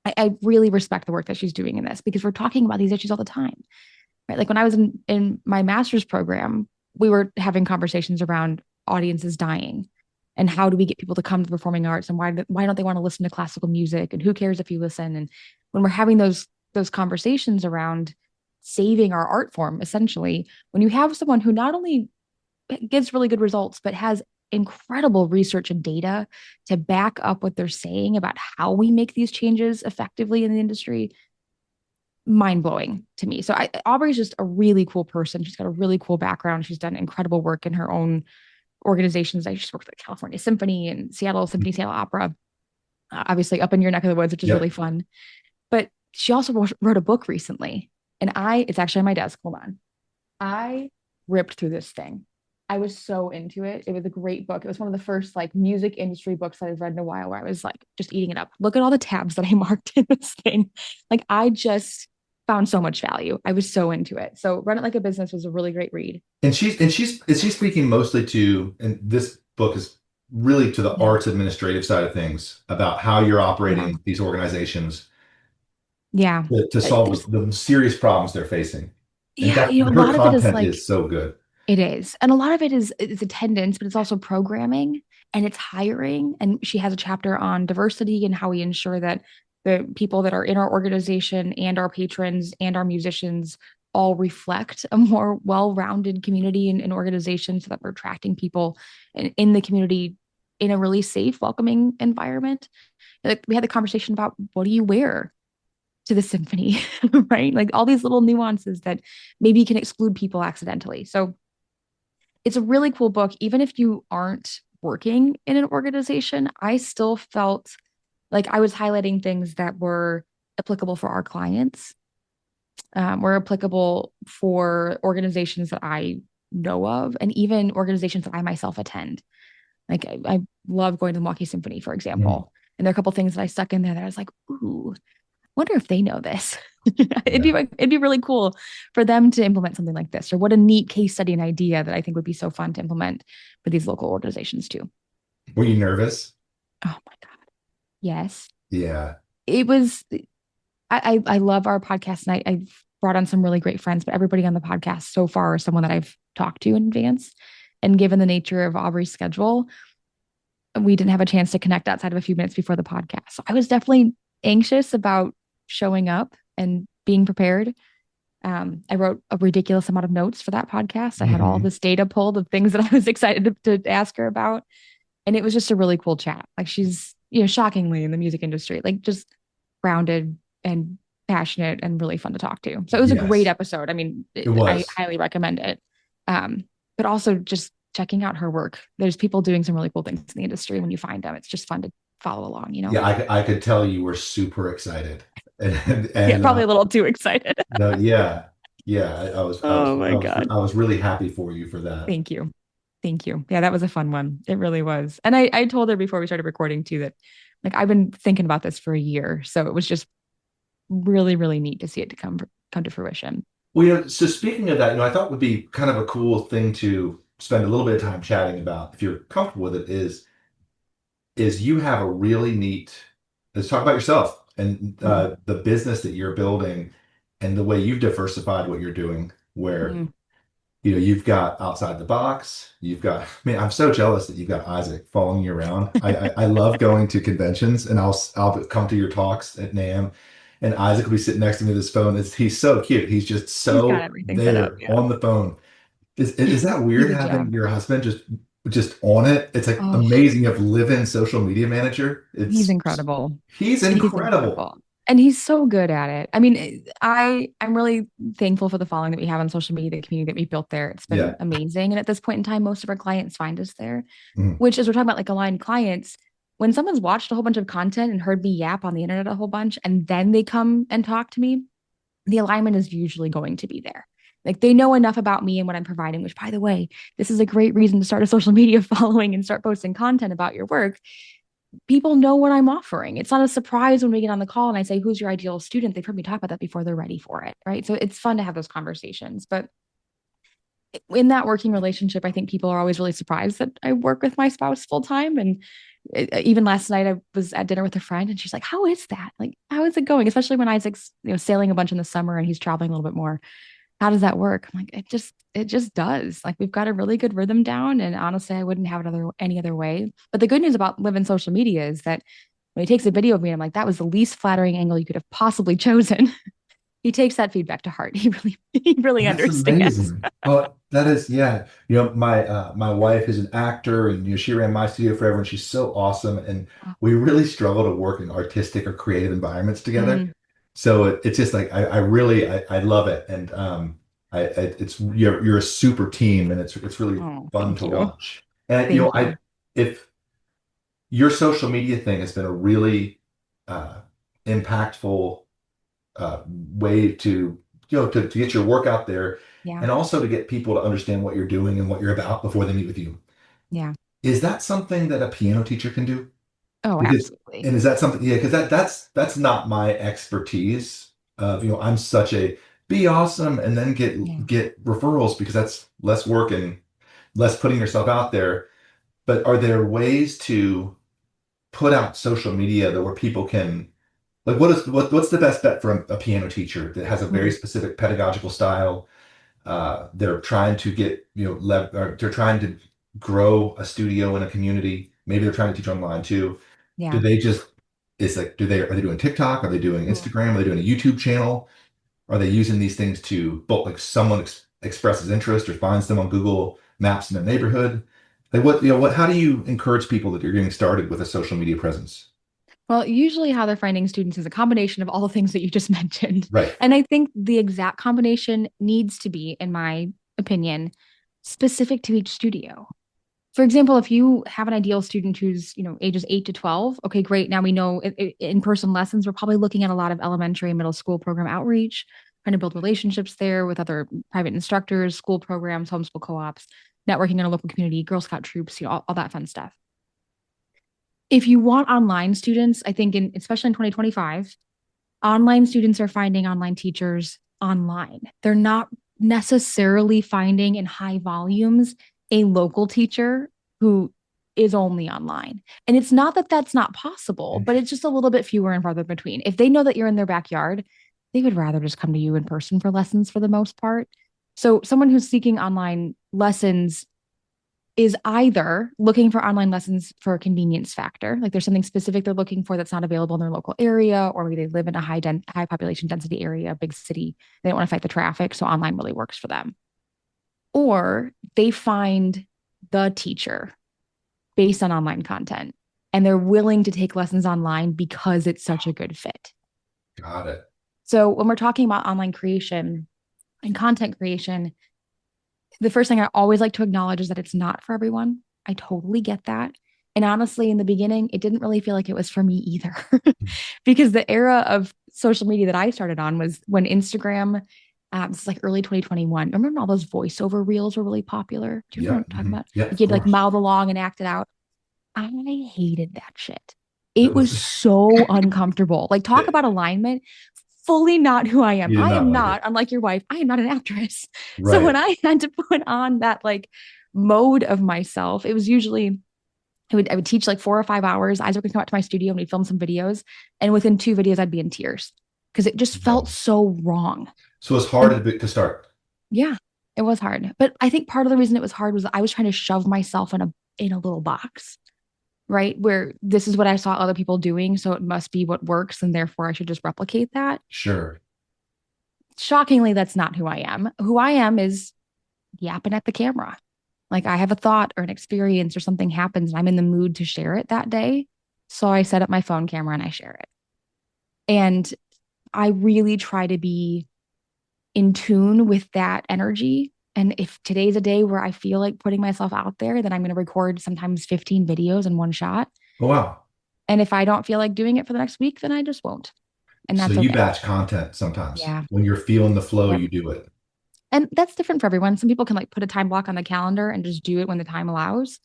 I really respect the work that she's doing in this because we're talking about these issues all the time, right? Like when I was in my master's program, we were having conversations around audiences dying and how do we get people to come to the performing arts and why don't they want to listen to classical music and who cares if you listen? And when we're having those conversations around saving our art form, essentially, when you have someone who not only gives really good results, but has incredible research and data to back up what they're saying about how we make these changes effectively in the industry, mind blowing to me. So Aubrey's just a really cool person. She's got a really cool background. She's done incredible work in her own organizations. I just worked with the California Symphony and Seattle Symphony, Seattle Opera, obviously up in your neck of the woods, which is really Yep. fun. But she also wrote a book recently, and it's actually on my desk. Hold on. I ripped through this thing. I was so into it. It was a great book. It was one of the first like music industry books that I've read in a while where I was like just eating it up. Look at all the tabs that I marked in this thing. Like I just found so much value. I was so into it. So Run It Like a Business was a really great read. And she's speaking mostly to, and this book is really to the Yeah. arts administrative side of things about how you're Yeah. operating these organizations Yeah. to solve There's the serious problems they're facing. And yeah, you know, a her lot of it is content like is so good. it is. And a lot of it is attendance, but it's also programming and it's hiring. And she has a chapter on diversity and how we ensure that the people that are in our organization and our patrons and our musicians all reflect a more well-rounded community and organization so that we're attracting people in the community in a really safe, welcoming environment. Like we had the conversation about what do you wear to the symphony, right? Like all these little nuances that maybe can exclude people accidentally. So it's a really cool book. Even if you aren't working in an organization, I still felt like I was highlighting things that were applicable for our clients, were applicable for organizations that I know of, and even organizations that I myself attend. Like I love going to the Milwaukee Symphony, for Mhm. example. And there are a couple things that I stuck in there that I was like, ooh, wonder if they know this. Yeah. It'd be really cool for them to implement something like this, or what a neat case study and idea that I think would be so fun to implement for these local organizations too. Were you nervous? Oh my God. Yes. Yeah. It was I love our podcast and I've brought on some really great friends, but everybody on the podcast so far is someone that I've talked to in advance. And given the nature of Aubrey's schedule, we didn't have a chance to connect outside of a few minutes before the podcast. So I was definitely anxious about showing up and being prepared. I wrote a ridiculous amount of notes for that podcast. I had all Mhm. this data pulled of things that I was excited to ask her about. And it was just a really cool chat. Like she's, shockingly in the music industry, like just grounded and passionate and really fun to talk to. So it was a great Yes, episode. I mean, it I was. highly recommend it. But also just checking out her work. There's people doing some really cool things in the industry. When you find them, it's just fun to follow along. Yeah, I could tell you were super excited. Yeah, And probably a little too excited. no, yeah. Yeah, Oh my God. I was really happy for you for that. Thank you. Thank you. Yeah, that was a fun one. It really was. And I told her before we started recording too that like I've been thinking about this for a year. So it was just really, really neat to see it to come to fruition. Well, so speaking of that, I thought would be kind of a cool thing to spend a little bit of time chatting about, if you're comfortable with it, is you have a really neat, let's talk about yourself and Mm, the business that you're building and the way you've diversified what you're doing, where mm. you've got outside the box. You've got, man, I'm so jealous that you've got Isaac following you around. I love going to conventions and I'll come to your talks at NAM and Isaac will be sitting next to me with his phone. He's so cute. He's just He's got so everything set up. there Yeah. on the phone. Is that He's weird a having gem. your husband just just on it. It's like Oh, amazing. You have live-in social media manager. he's It's incredible. he's He's incredible. incredible. And he's so good at it. I mean, I'm really thankful for the following that we have on social media, the community that we built there. It's been Yeah. amazing. And at this point in time, most of our clients find us there, Mhm. which as we're talking about like aligned clients, when someone's watched a whole bunch of content and heard me yap on the internet a whole bunch, and then they come and talk to me, the alignment is usually going to be there. Like they know enough about me and what I'm providing, which by the way, this is a great reason to start a social media following and start posting content about your work. People know what I'm offering. It's not a surprise when we get on the call and I say, who's your ideal student? They've heard me talk about that before they're ready for it. Right. So it's fun to have those conversations. But in that working relationship, I think people are always really surprised that I work with my spouse full time. And even last night, I was at dinner with a friend and she's like, how is that? Like, how is it going? Especially when Isaac's, sailing a bunch in the summer and he's traveling a little bit more. How does that work? I'm like, it just does. Like we've got a really good rhythm down. And honestly, I wouldn't have it any other way. But the good news about living social media is that when he takes a video of me, I'm like, that was the least flattering angle you could have possibly chosen. He takes that feedback to heart. He really That's understands. amazing. Oh, that is, yeah. My wife is an actor, and she ran my studio forever, and she's so awesome. And we really struggle to work in artistic or creative environments together. Mm, So it's just like I really I love it, and it's you're a super team, and it's really oh, fun thank to you. watch. And Thank you. if your social media thing has been a really uh, impactful way to to get your work out there Yeah. and also to get people to understand what you're doing and what you're about before they meet with you. Yeah. Is that something that a piano teacher can do? Oh, Because absolutely. and is that something, yeah, because that's not my expertise of, I'm such a be awesome and then Yeah. get referrals because that's less work and less putting yourself out there. But are there ways to put out social media that where people can like what's the best bet for a piano teacher that has a very Mm, specific pedagogical style? They're trying to get, or they're trying to grow a studio in a community. Maybe they're trying to teach online too. Do yeah. they just, it's like, are they doing TikTok? Are they doing Mm. Instagram? Are they doing a YouTube channel? Are they using these things to both like someone expresses interest or finds them on Google Maps in their neighborhood? Like how do you encourage people that you're getting started with a social media presence? Well, usually how they're finding students is a combination of all the things that you just mentioned. Right. And I think the exact combination needs to be, in my opinion, specific to each studio. For example, if you have an ideal student who's, ages 8 to 12, okay, great. Now we know in-person lessons, we're probably looking at a lot of elementary and middle school program outreach, trying to build relationships there with other private instructors, school programs, homeschool co-ops, networking in a local community, Girl Scout troops, all that fun stuff. If you want online students, I think especially in 2025, online students are finding online teachers online. They're not necessarily finding in high volumes a local teacher who is only online. And it's not that that's not possible, but it's just a little bit fewer and farther between. If they know that you're in their backyard, they would rather just come to you in person for lessons for the most part. So someone who's seeking online lessons is either looking for online lessons for a convenience factor, like there's something specific they're looking for that's not available in their local area, or maybe they live in a high population density area, big city. They don't want to fight the traffic, so online really works for them. Or they find the teacher based on online content, and they're willing to take lessons online because it's such a good fit. Got it. So when we're talking about online creation and content creation, the first thing I always like to acknowledge is that it's not for everyone. I totally get that. And honestly, in the beginning, it didn't really feel like it was for me either. Because the era of social media that I started on was when Instagram, this is like early 2021. Remember when all those voiceover reels were really popular? Do you remember Yeah. what I'm talking about? Yeah, Like of you'd like course. mouth along and act it out. I hated that shit. That It was was so uncomfortable. Like, talk about alignment. Fully not who I am. you did I not am like not, it. unlike your wife, I am not an actress. So when Right. I had to put on that like mode of myself, it was usually I would teach like 4 or 5 hours. Isaac would come out to my studio and we'd film some videos. And within 2 videos, I'd be in tears because it just felt No. so wrong. So it's hard And to start. yeah, it was hard. But I think part of the reason it was hard was I was trying to shove myself in a little box, right? Where this is what I saw other people doing, so it must be what works, and therefore I should just replicate that. Sure. Shockingly, that's not who I am. Who I am is yapping at the camera. Like I have a thought or an experience or something happens and I'm in the mood to share it that day. So I set up my phone camera and I share it. And I really try to be in tune with that energy. And if today's a day where I feel like putting myself out there, then I'm going to record sometimes 15 videos in one shot. Oh, wow. And if I don't feel like doing it for the next week, then I just won't. And So that's you okay. batch content sometimes. Yeah. When you're feeling the flow, Yep. you do it. And that's different for everyone. Some people can like put a time block on the calendar and just do it when the time allows.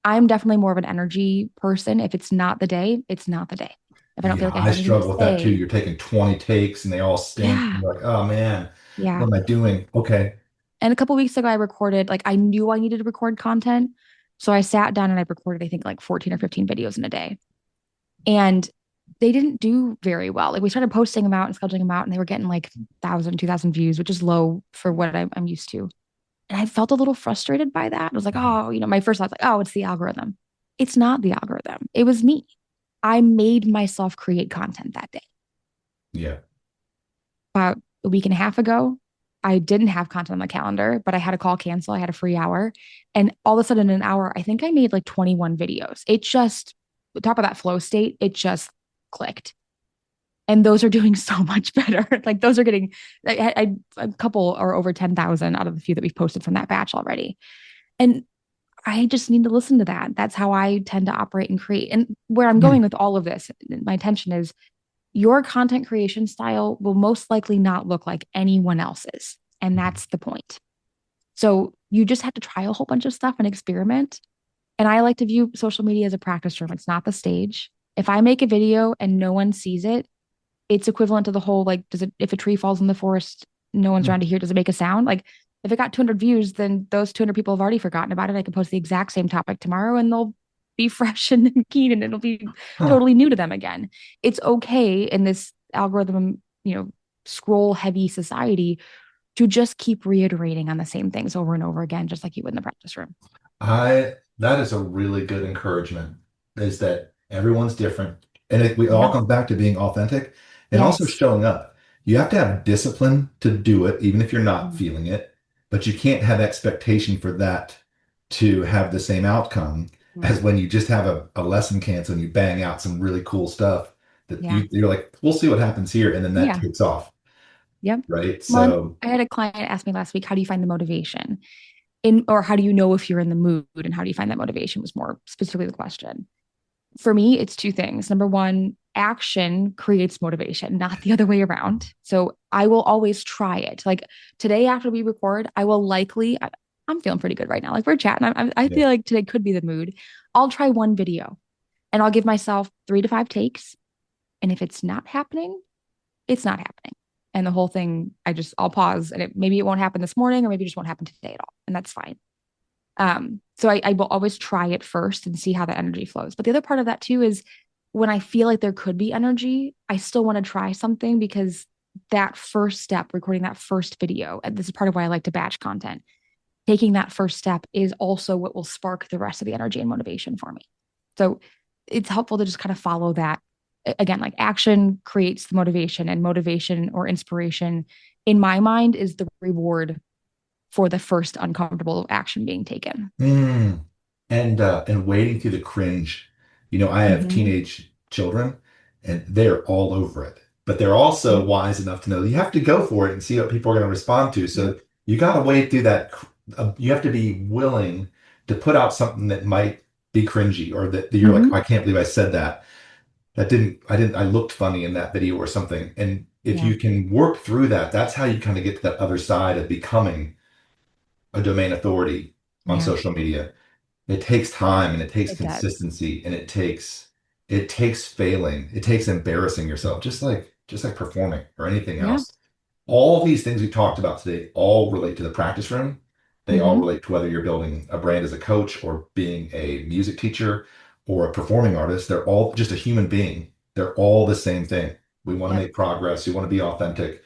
I'm definitely more of an energy person. If it's not the day, it's not the day. If I don't feel Yeah, like I I have anything to struggle with that too. say, You're taking 20 takes and they all stink. yeah, You're like, oh man, yeah. what am I doing? Okay. And a couple weeks ago, I recorded, like, I knew I needed to record content. So I sat down and I recorded, I think, like 14 or 15 videos in a day. And they didn't do very well. Like, we started posting them out and scheduling them out, and they were getting like 1,000, 2,000 views, which is low for what I'm used to. And I felt a little frustrated by that. I was like, oh, my first thought was like, oh, it's the algorithm. It's not the algorithm. It was me. I made myself create content that day. Yeah. About a week and a half ago, I didn't have content on my calendar, but I had a call cancel. I had a free hour. And all of a sudden, in an hour, I think I made like 21 videos. It just, top of that flow state, it just clicked. And those are doing so much better. Like those are getting, a couple are over 10,000 out of the few that we've posted from that batch already. And I just need to listen to that. That's how I tend to operate and create. And where I'm going Hmm. with all of this, my intention is your content creation style will most likely not look like anyone else's. And that's the point. So you just have to try a whole bunch of stuff and experiment. And I like to view social media as a practice room. It's not the stage. If I make a video and no one sees it, it's equivalent to the whole like, does it, if a tree falls in the forest, no one's around to hear, does it make a sound? Like, if it got 200 views, then those 200 people have already forgotten about it. I can post the exact same topic tomorrow and they'll be fresh and keen and it'll be Huh. totally new to them again. It's okay in this algorithm, scroll heavy society to just keep reiterating on the same things over and over again, just like you would in the practice room. That is a really good encouragement, is that everyone's different. And it all Yeah. comes back to being authentic and also Yes. showing up. You have to have discipline to do it, even if you're not Mhm. feeling it, but you can't have expectation for that to have the same outcome as when you just have a lesson cancel and you bang out some really cool stuff that Yeah. you're like, we'll see what happens here. And then that Yeah. takes off, Yep. right? Well, and So, I had a client ask me last week, how do you find the motivation in, or how do you know if you're in the mood and how do you find that motivation was more specifically the question. For me, it's two things. Number one, action creates motivation, not the other way around. So I will always try it. Like today, after we record, I will likely, I'm feeling pretty good right now. Like we're chatting. I yeah. feel like today could be the mood. I'll try one video and I'll give myself 3 to 5 takes. And if it's not happening, it's not happening. And the whole thing, I'll pause and maybe it won't happen this morning or maybe it just won't happen today at all. And that's fine. So I will always try it first and see how the energy flows. But the other part of that too is when I feel like there could be energy, I still want to try something because that first step, recording that first video, and this is part of why I like to batch content. Taking that first step is also what will spark the rest of the energy and motivation for me. So it's helpful to just kind of follow that. Again, like action creates the motivation, and motivation or inspiration, in my mind, is the reward for the first uncomfortable action being taken. Mm. And wading through the cringe. I have Mm-hmm. teenage children and they're all over it. But they're also Yep. wise enough to know you have to go for it and see what people are going to respond to. Yep. So you got to wade through that. You have to be willing to put out something that might be cringy or that you're like, Mm-hmm. oh, I can't believe I said that. I looked funny in that video or something. And if Yeah. you can work through that, that's how you kind of get to that other side of becoming a domain authority on Yeah. social media. It takes time and it takes It does. consistency and it takes failing. It takes embarrassing yourself, just like performing or anything Yeah. else. All these things we talked about today all relate to the practice room. They all Mm-hmm. relate to whether you're building a brand as a coach or being a music teacher or a performing artist. They're all just a human being. They're all the same thing. We want to Yep. make progress. We want to be authentic.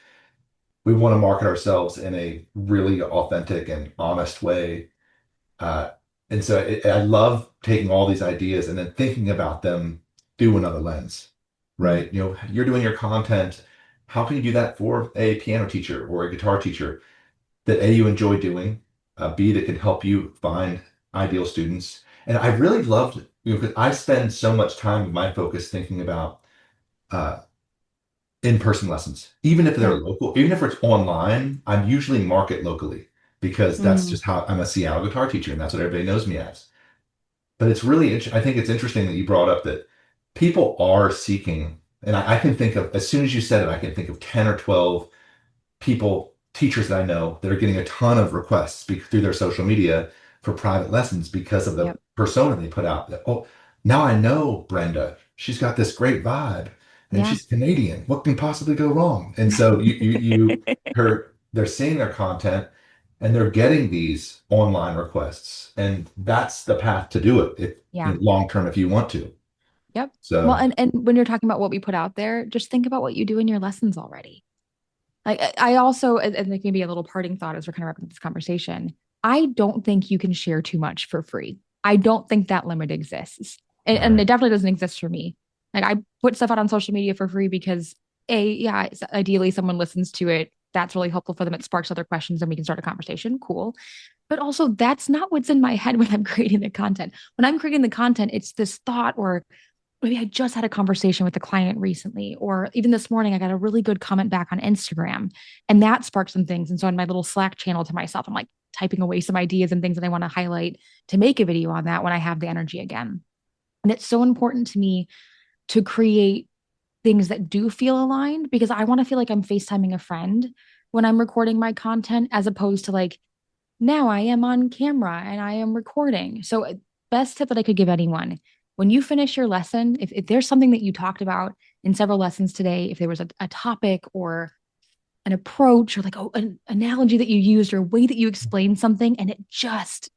We want to market ourselves in a really authentic and honest way, uh, and so I love taking all these ideas and then thinking about them through another lens, Mm. right? You're doing your content. How can you do that for a piano teacher or a guitar teacher that A, you enjoy doing, B, that can help you find ideal students. And I really loved, 'cause I spend so much time with my focus thinking about uh, in-person lessons. Even if they're Yeah. local, even if it's online, I'm usually market locally because that's Mm, just how I'm a Seattle guitar teacher and that's what everybody knows me as. But it's really, I think it's interesting that you brought up that people are seeking, and I can think of, as soon as you said it, I can think of 10 or 12 people, teachers that I know that are getting a ton of requests through their social media for private lessons because of the yep. persona they put out. That, oh, now I know Brenda. She's got this great vibe and Yeah. she's Canadian. What can possibly go wrong? And so they're seeing their content and they're getting these online requests. And that's the path to do it if, Yeah. long term, if you want to. Yep. Well, So, and when you're talking about what we put out there, just think about what you do in your lessons already. Like I also, and like maybe a little parting thought as we're kind of wrapping up this conversation. I don't think you can share too much for free. I don't think that limit exists, and it right. definitely doesn't exist for me. Like I put stuff out on social media for free because yeah, ideally someone listens to it. That's really helpful for them. It sparks other questions, and we can start a conversation. Cool. But also, that's not what's in my head when I'm creating the content. When I'm creating the content, it's this thought or maybe I just had a conversation with a client recently, or even this morning, I got a really good comment back on Instagram and that sparked some things. And so in my little Slack channel to myself, I'm like typing away some ideas and things that I want to highlight to make a video on that when I have the energy again. And it's so important to me to create things that do feel aligned because I want to feel like I'm FaceTiming a friend when I'm recording my content, as opposed to like, now I am on camera and I am recording. So, best tip that I could give anyone when you finish your lesson, if there's something that you talked about in several lessons today, if there was a topic or an approach or like an analogy that you used or a way that you explained something and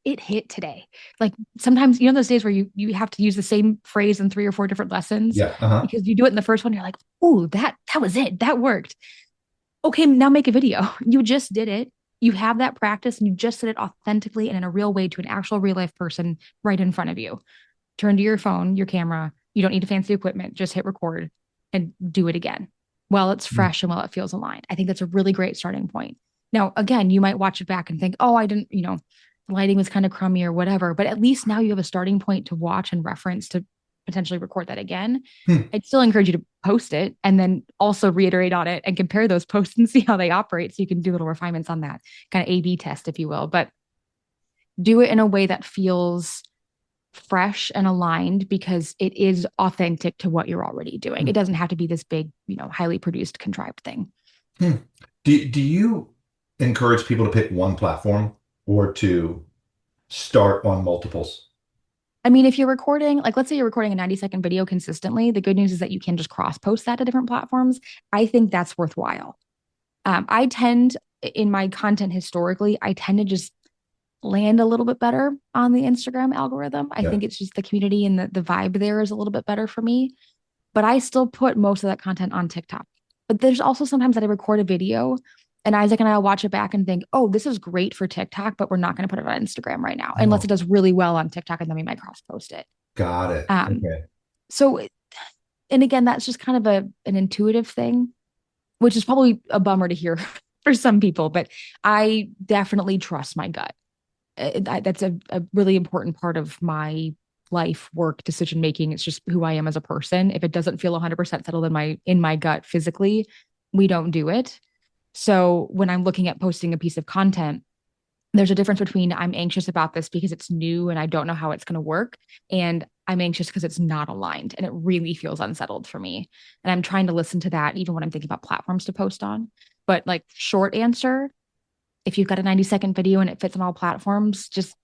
it hit today. Like sometimes those days where you have to use the same phrase in three or four different lessons Yeah. Uh-huh. because you do it in the first one, you're like, oh, that was it. That worked. Okay, now make a video. You just did it. You have that practice and you just did it authentically and in a real way to an actual real life person right in front of you. Turn to your phone, your camera. You don't need fancy equipment. Just hit record and do it again while it's fresh and while it feels aligned. I think that's a really great starting point. Now, again, you might watch it back and think, oh, I didn't, the lighting was kind of crummy or whatever, but at least now you have a starting point to watch and reference to potentially record that again. Hmm. I'd still encourage you to post it and then also reiterate on it and compare those posts and see how they operate so you can do little refinements on that kind of A/B test, if you will. But do it in a way that feels fresh and aligned because it is authentic to what you're already doing. It Hmm. doesn't have to be this big, highly produced, contrived thing. Hmm. Do you encourage people to pick one platform or to start on multiples? I mean, if you're recording, like let's say you're recording a 90-second video consistently, the good news is that you can just cross post that to different platforms. I think that's worthwhile. I tend in my content historically, I tend to just land a little bit better on the Instagram algorithm. I Yeah. think it's just the community and the vibe there is a little bit better for me. But I still put most of that content on TikTok. But there's also sometimes that I record a video and Isaac and I will watch it back and think, oh, this is great for TikTok, but we're not going to put it on Instagram right now, unless it Oh, does really well on TikTok and then we might cross post it. got it. Um, Okay. so, and again, that's just kind of an intuitive thing, which is probably a bummer to hear for some people, but I definitely trust my gut. That's a really important part of my life, work, decision making. It's just who I am as a person. If it doesn't feel 100% settled in my gut physically, we don't do it. So when I'm looking at posting a piece of content, there's a difference between I'm anxious about this because it's new and I don't know how it's going to work, and I'm anxious because it's not aligned and it really feels unsettled for me. And I'm trying to listen to that even when I'm thinking about platforms to post on. But like short answer, if you've got a 90-second video and it fits on all platforms, just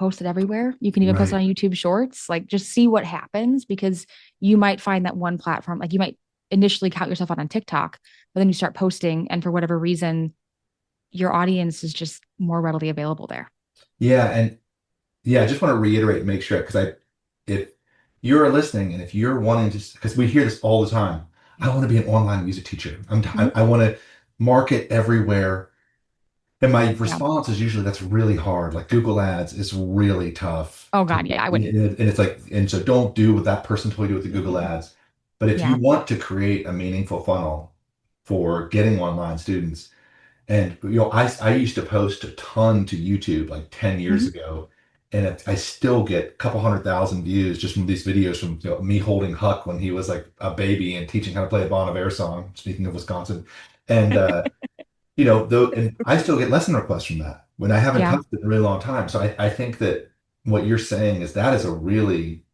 post it everywhere. You can even post it Right. on YouTube Shorts. Like just see what happens because you might find that one platform, like you might initially count yourself out on TikTok, but then you start posting, and for whatever reason, your audience is just more readily available there. Yeah. And yeah, I just want to reiterate and make sure because if you're listening and if you're wanting to, because we hear this all the time, I want to be an online music teacher. Mhm. I want to market everywhere. And my Yeah. response is usually that's really hard. Like Google Ads is really tough Oh to, God. Yeah. I and wouldn't. it's like, and so don't do what that person told you with the Google Mm-mm. Ads. But if Yeah. you want to create a meaningful funnel for getting online students, And I used to post a ton to YouTube like 10 years Mhm. ago, and I still get a couple 100,000 views just from these videos from me holding Huck when he was like a baby and teaching how to play a Bon Iver song. Speaking of Wisconsin, and though, and I still get lesson requests from that when I haven't Yeah. touched it in a really long time. So I think that what you're saying is that is a really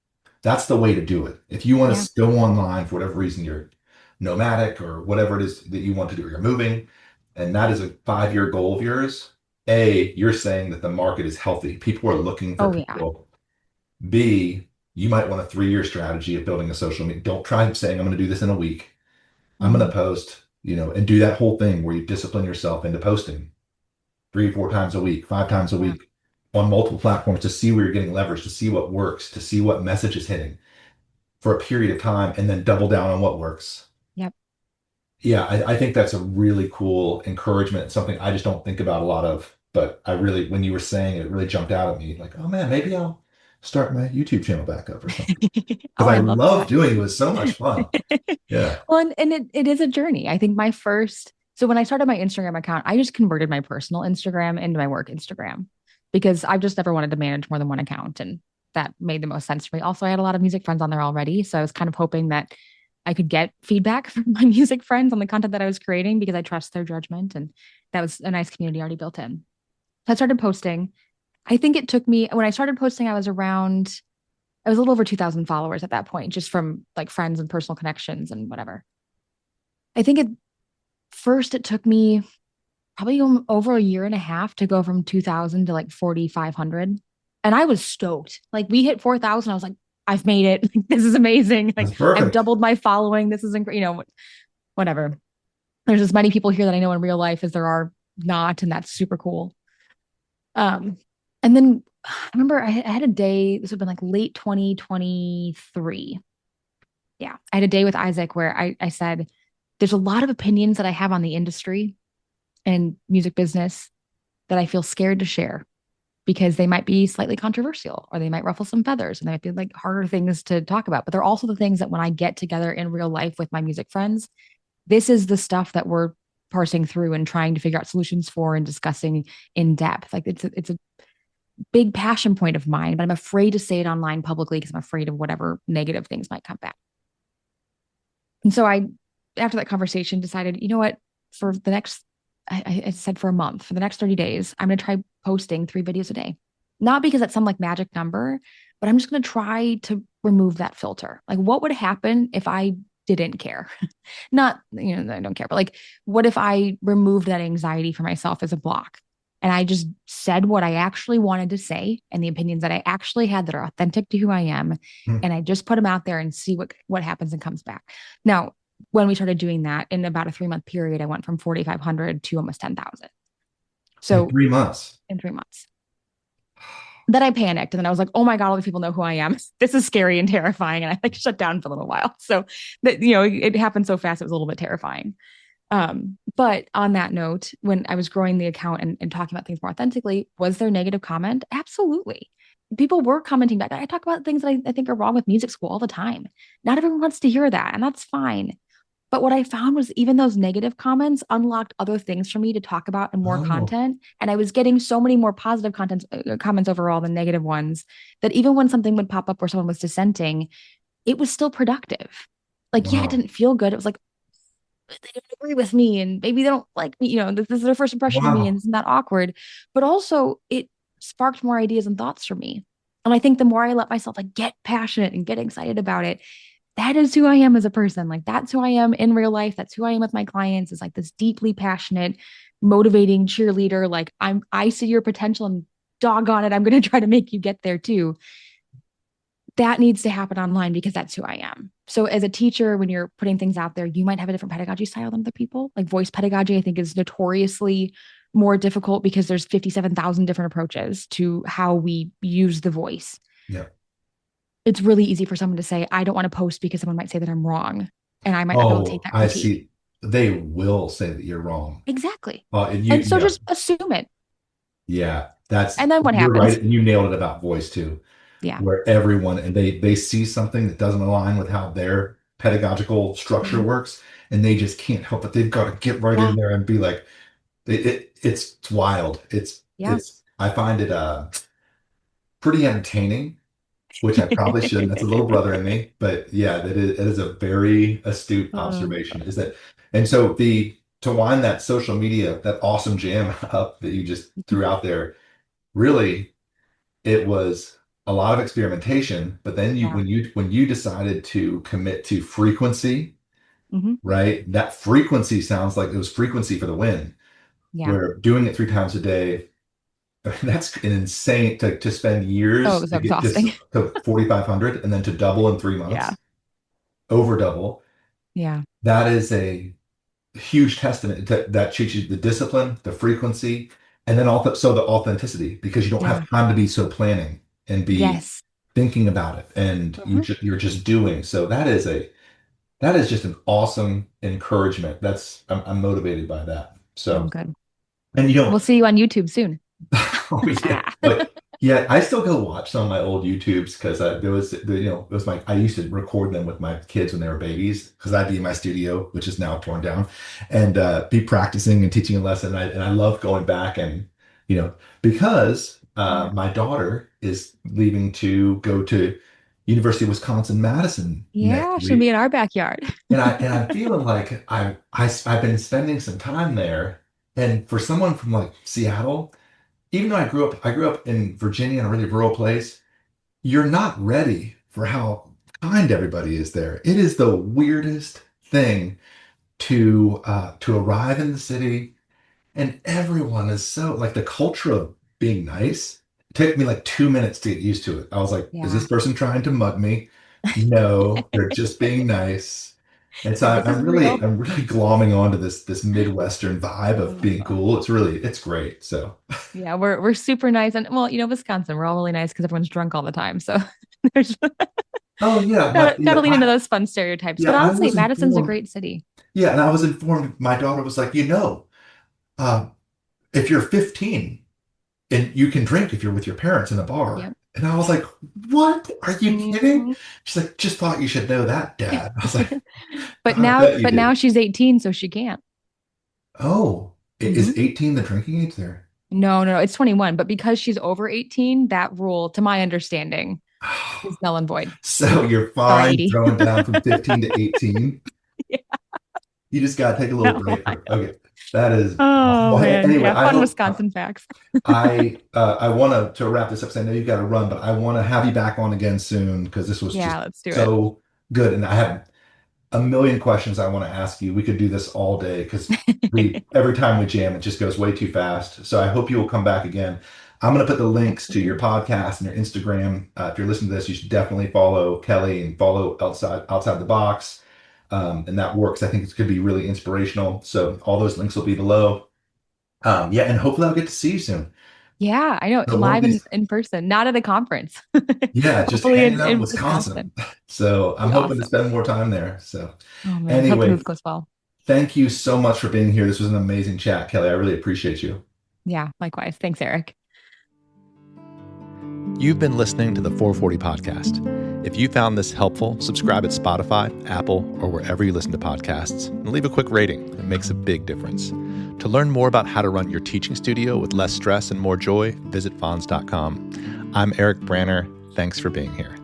that's the way to do it. If you want Yeah. to go online for whatever reason, you're nomadic or whatever it is that you want to do, or you're moving, and that is a 5-year goal of yours. A, you're saying that the market is healthy. People are looking for Oh, yeah. people. B, you might want a 3-year strategy of building a social media. Don't try saying, I'm going to do this in a week. I'm going Mhm. to post, and do that whole thing where you discipline yourself into posting 3, 4 times a week, 5 times a Yeah. week on multiple platforms to see where you're getting leverage, to see what works, to see what message is hitting for a period of time and then double down on what works. Yep. Yeah, I think that's a really cool encouragement, something I just don't think about a lot of. But I really, when you were saying it, it really jumped out at me like, oh man, maybe I'll start my YouTube channel back up or something. Oh, Because I I'd love love that. doing it. It was so much fun. Yeah. Well, and it is a journey. I think so when I started my Instagram account, I just converted my personal Instagram into my work Instagram because I've just never wanted to manage more than one account. And that made the most sense for me. Also, I had a lot of music friends on there already. So I was kind of hoping that I could get feedback from my music friends on the content that I was creating because I trust their judgment. And that was a nice community already built in. So I started posting. I think it took me, when I started posting, I was a little over 2,000 followers at that point, just from like friends and personal connections and whatever. I think it took me probably over a year and a half to go from 2,000 to like 4,500. And I was stoked. Like we hit 4,000. I was like, I've made it. This is amazing. That's Like I've perfect. doubled my following. This is, whatever. There's as many people here that I know in real life as there are not. And that's super cool. Um, and then I remember I had a day, this would have been like late 2023. Yeah. I had a day with Isaac where I said, there's a lot of opinions that I have on the industry and music business that I feel scared to share because they might be slightly controversial or they might ruffle some feathers and they might be like harder things to talk about. But they're also the things that when I get together in real life with my music friends, this is the stuff that we're parsing through and trying to figure out solutions for and discussing in depth. Like it's a big passion point of mine, but I'm afraid to say it online publicly because I'm afraid of whatever negative things might come back. And so after that conversation, decided, you know what, for the next, I said for a month, for the next 30 days, I'm going to try posting 3 videos a day. Not because that's some like magic number, but I'm just going to try to remove that filter. Like, what would happen if I didn't care? Not, I don't care, but like, what if I removed that anxiety for myself as a block? And I just said what I actually wanted to say and the opinions that I actually had that are authentic to who I am. Hmm. And I just put them out there and see what happens and comes back. Now, when we started doing that in about a 3 month period, I went from 4,500 to almost 10,000. In So 3 months. in 3 months, then I panicked and then I was like, oh my God, all these people know who I am. This is scary and terrifying. And I like shut down for a little while. So that, it happened so fast. It was a little bit terrifying. But on that note, when I was growing the account and talking about things more authentically, was there negative comment? Absolutely. People were commenting back. I talk about things that I think are wrong with music school all the time. Not everyone wants to hear that, and that's fine. But what I found was even those negative comments unlocked other things for me to talk about and more Oh, content. And I was getting so many more positive comments overall than negative ones that even when something would pop up where someone was dissenting, it was still productive. Like, yeah, it wow. didn't feel good. It was like, they don't agree with me and maybe they don't like me, this is their first impression of me and Wow. isn't that awkward. But also it sparked more ideas and thoughts for me. And I think the more I let myself like get passionate and get excited about it, that is who I am as a person. Like that's who I am in real life. That's who I am with my clients, is like this deeply passionate, motivating cheerleader. Like I see your potential and doggone it, I'm gonna try to make you get there too. That needs to happen online because that's who I am. So as a teacher, when you're putting things out there, you might have a different pedagogy style than other people. Like voice pedagogy, I think is notoriously more difficult because there's 57,000 different approaches to how we use the voice. Yeah. It's really easy for someone to say, I don't want to post because someone might say that I'm wrong. And I might not be able to take Oh, that I critique. see. They will say that you're wrong. Exactly. And And so just assume it. yeah, that's And then what you're happens? right. And you nailed it about voice too, Yeah. where everyone and they see something that doesn't align with how their pedagogical structure Mhm. works, and they just can't help it. They've got to get right Yeah. in there and be like, It's wild. Yeah. I find it pretty entertaining, which I probably shouldn't. That's a little brother in me, but yeah, it is a very astute Uh, observation. Is that, and so the to wind that social media, that awesome jam up that you just threw out there, really, it was a lot of experimentation. But then yeah. when you decided to commit to frequency, Hmm. right? That frequency sounds like it was frequency for the win. Yeah. Where doing it 3 times a day, that's an insane to spend Oh, it years was so to get exhausting. to 4,500 and then to double in three Yeah. months, over double. Yeah. That is a huge testament that teaches you the discipline, the frequency, and then also so the authenticity because you don't Yeah. have time to be so planning and be Yes. thinking about it and Hmm. you're just doing. So that is just an awesome encouragement. I'm motivated by that. Oh, So good. and We'll see you on YouTube soon. oh yeah, but yeah, I still go watch some of my old YouTubes because it was my I used to record them with my kids when they were babies because I'd be in my studio, which is now torn down, and be practicing and teaching a lesson. And I love going back and you know because Yeah. my daughter is leaving to go to University of Wisconsin-Madison next Yeah, she'll be week, in our backyard. and I'm feeling like I've been spending some time there, and for someone from like Seattle even though I grew up in Virginia in a really rural place, you're not ready for how kind everybody is there. It is the weirdest thing to arrive in the city, and everyone is so like the culture of being nice. It took me like 2 minutes to get used to it. I was like, is Yeah. this person trying to mug me? No, they're just being nice. And so Like this is real. I'm really glomming onto this Midwestern vibe of being Uh, cool. It's great. So. yeah, we're super nice. And well, Wisconsin, we're all really nice because everyone's drunk all the time. So there's Oh yeah, gotta lean into those fun stereotypes. But I honestly, was Madison's a informed. great city. Yeah, and I was informed. My daughter was like, uh, if you're 15 and you can drink if you're with your parents in a bar. Yep. And I was like, what? Are you kidding? Mhm. She's like, just thought you should know that, Dad. I was like, But I now, bet you but now did. she's 18, so she can't. Oh, Hmm. is 18 the drinking age there? No, no, it's 21. But because she's over 18, that rule, to my understanding, is null and void. So you're Sorry, fine 80. throwing down from 15 to 18. Yeah, You just gotta take a little no. break. Okay, that is awesome. Oh Well, man. anyway, Yeah, I fun hope Wisconsin facts. I want to wrap this up because I know you've got to run, but I want to have you back on again soon because this was Yeah, just let's do it. so good, and I have a million questions I want to ask you. We could do this all day because we every time we jam, it just goes way too fast. So I hope you will come back again. I'm going to put the links to your Absolutely. podcast and your Instagram. If you're listening to this, you should definitely follow Kelly and follow outside the box, and that works. I think it could be really inspirational. So all those links will be below. Yeah, and hopefully I'll get to see you soon. Yeah, I know. So one of Live these, in person, not at a conference. yeah, just Hopefully hanging out in in Wisconsin. Wisconsin. So I'm Be hoping to awesome. spend more time there. So Oh man. Hope the anyway, move goes well. thank you so much for being here. This was an amazing chat, Kelly. I really appreciate you. Yeah, likewise. Thanks, Eric. You've been listening to the 440 podcast. If you found this helpful, subscribe at Spotify, Apple, or wherever you listen to podcasts, and leave a quick rating. It makes a big difference. To learn more about how to run your teaching studio with less stress and more joy, visit fonz.com. I'm Eric Branner. Thanks for being here.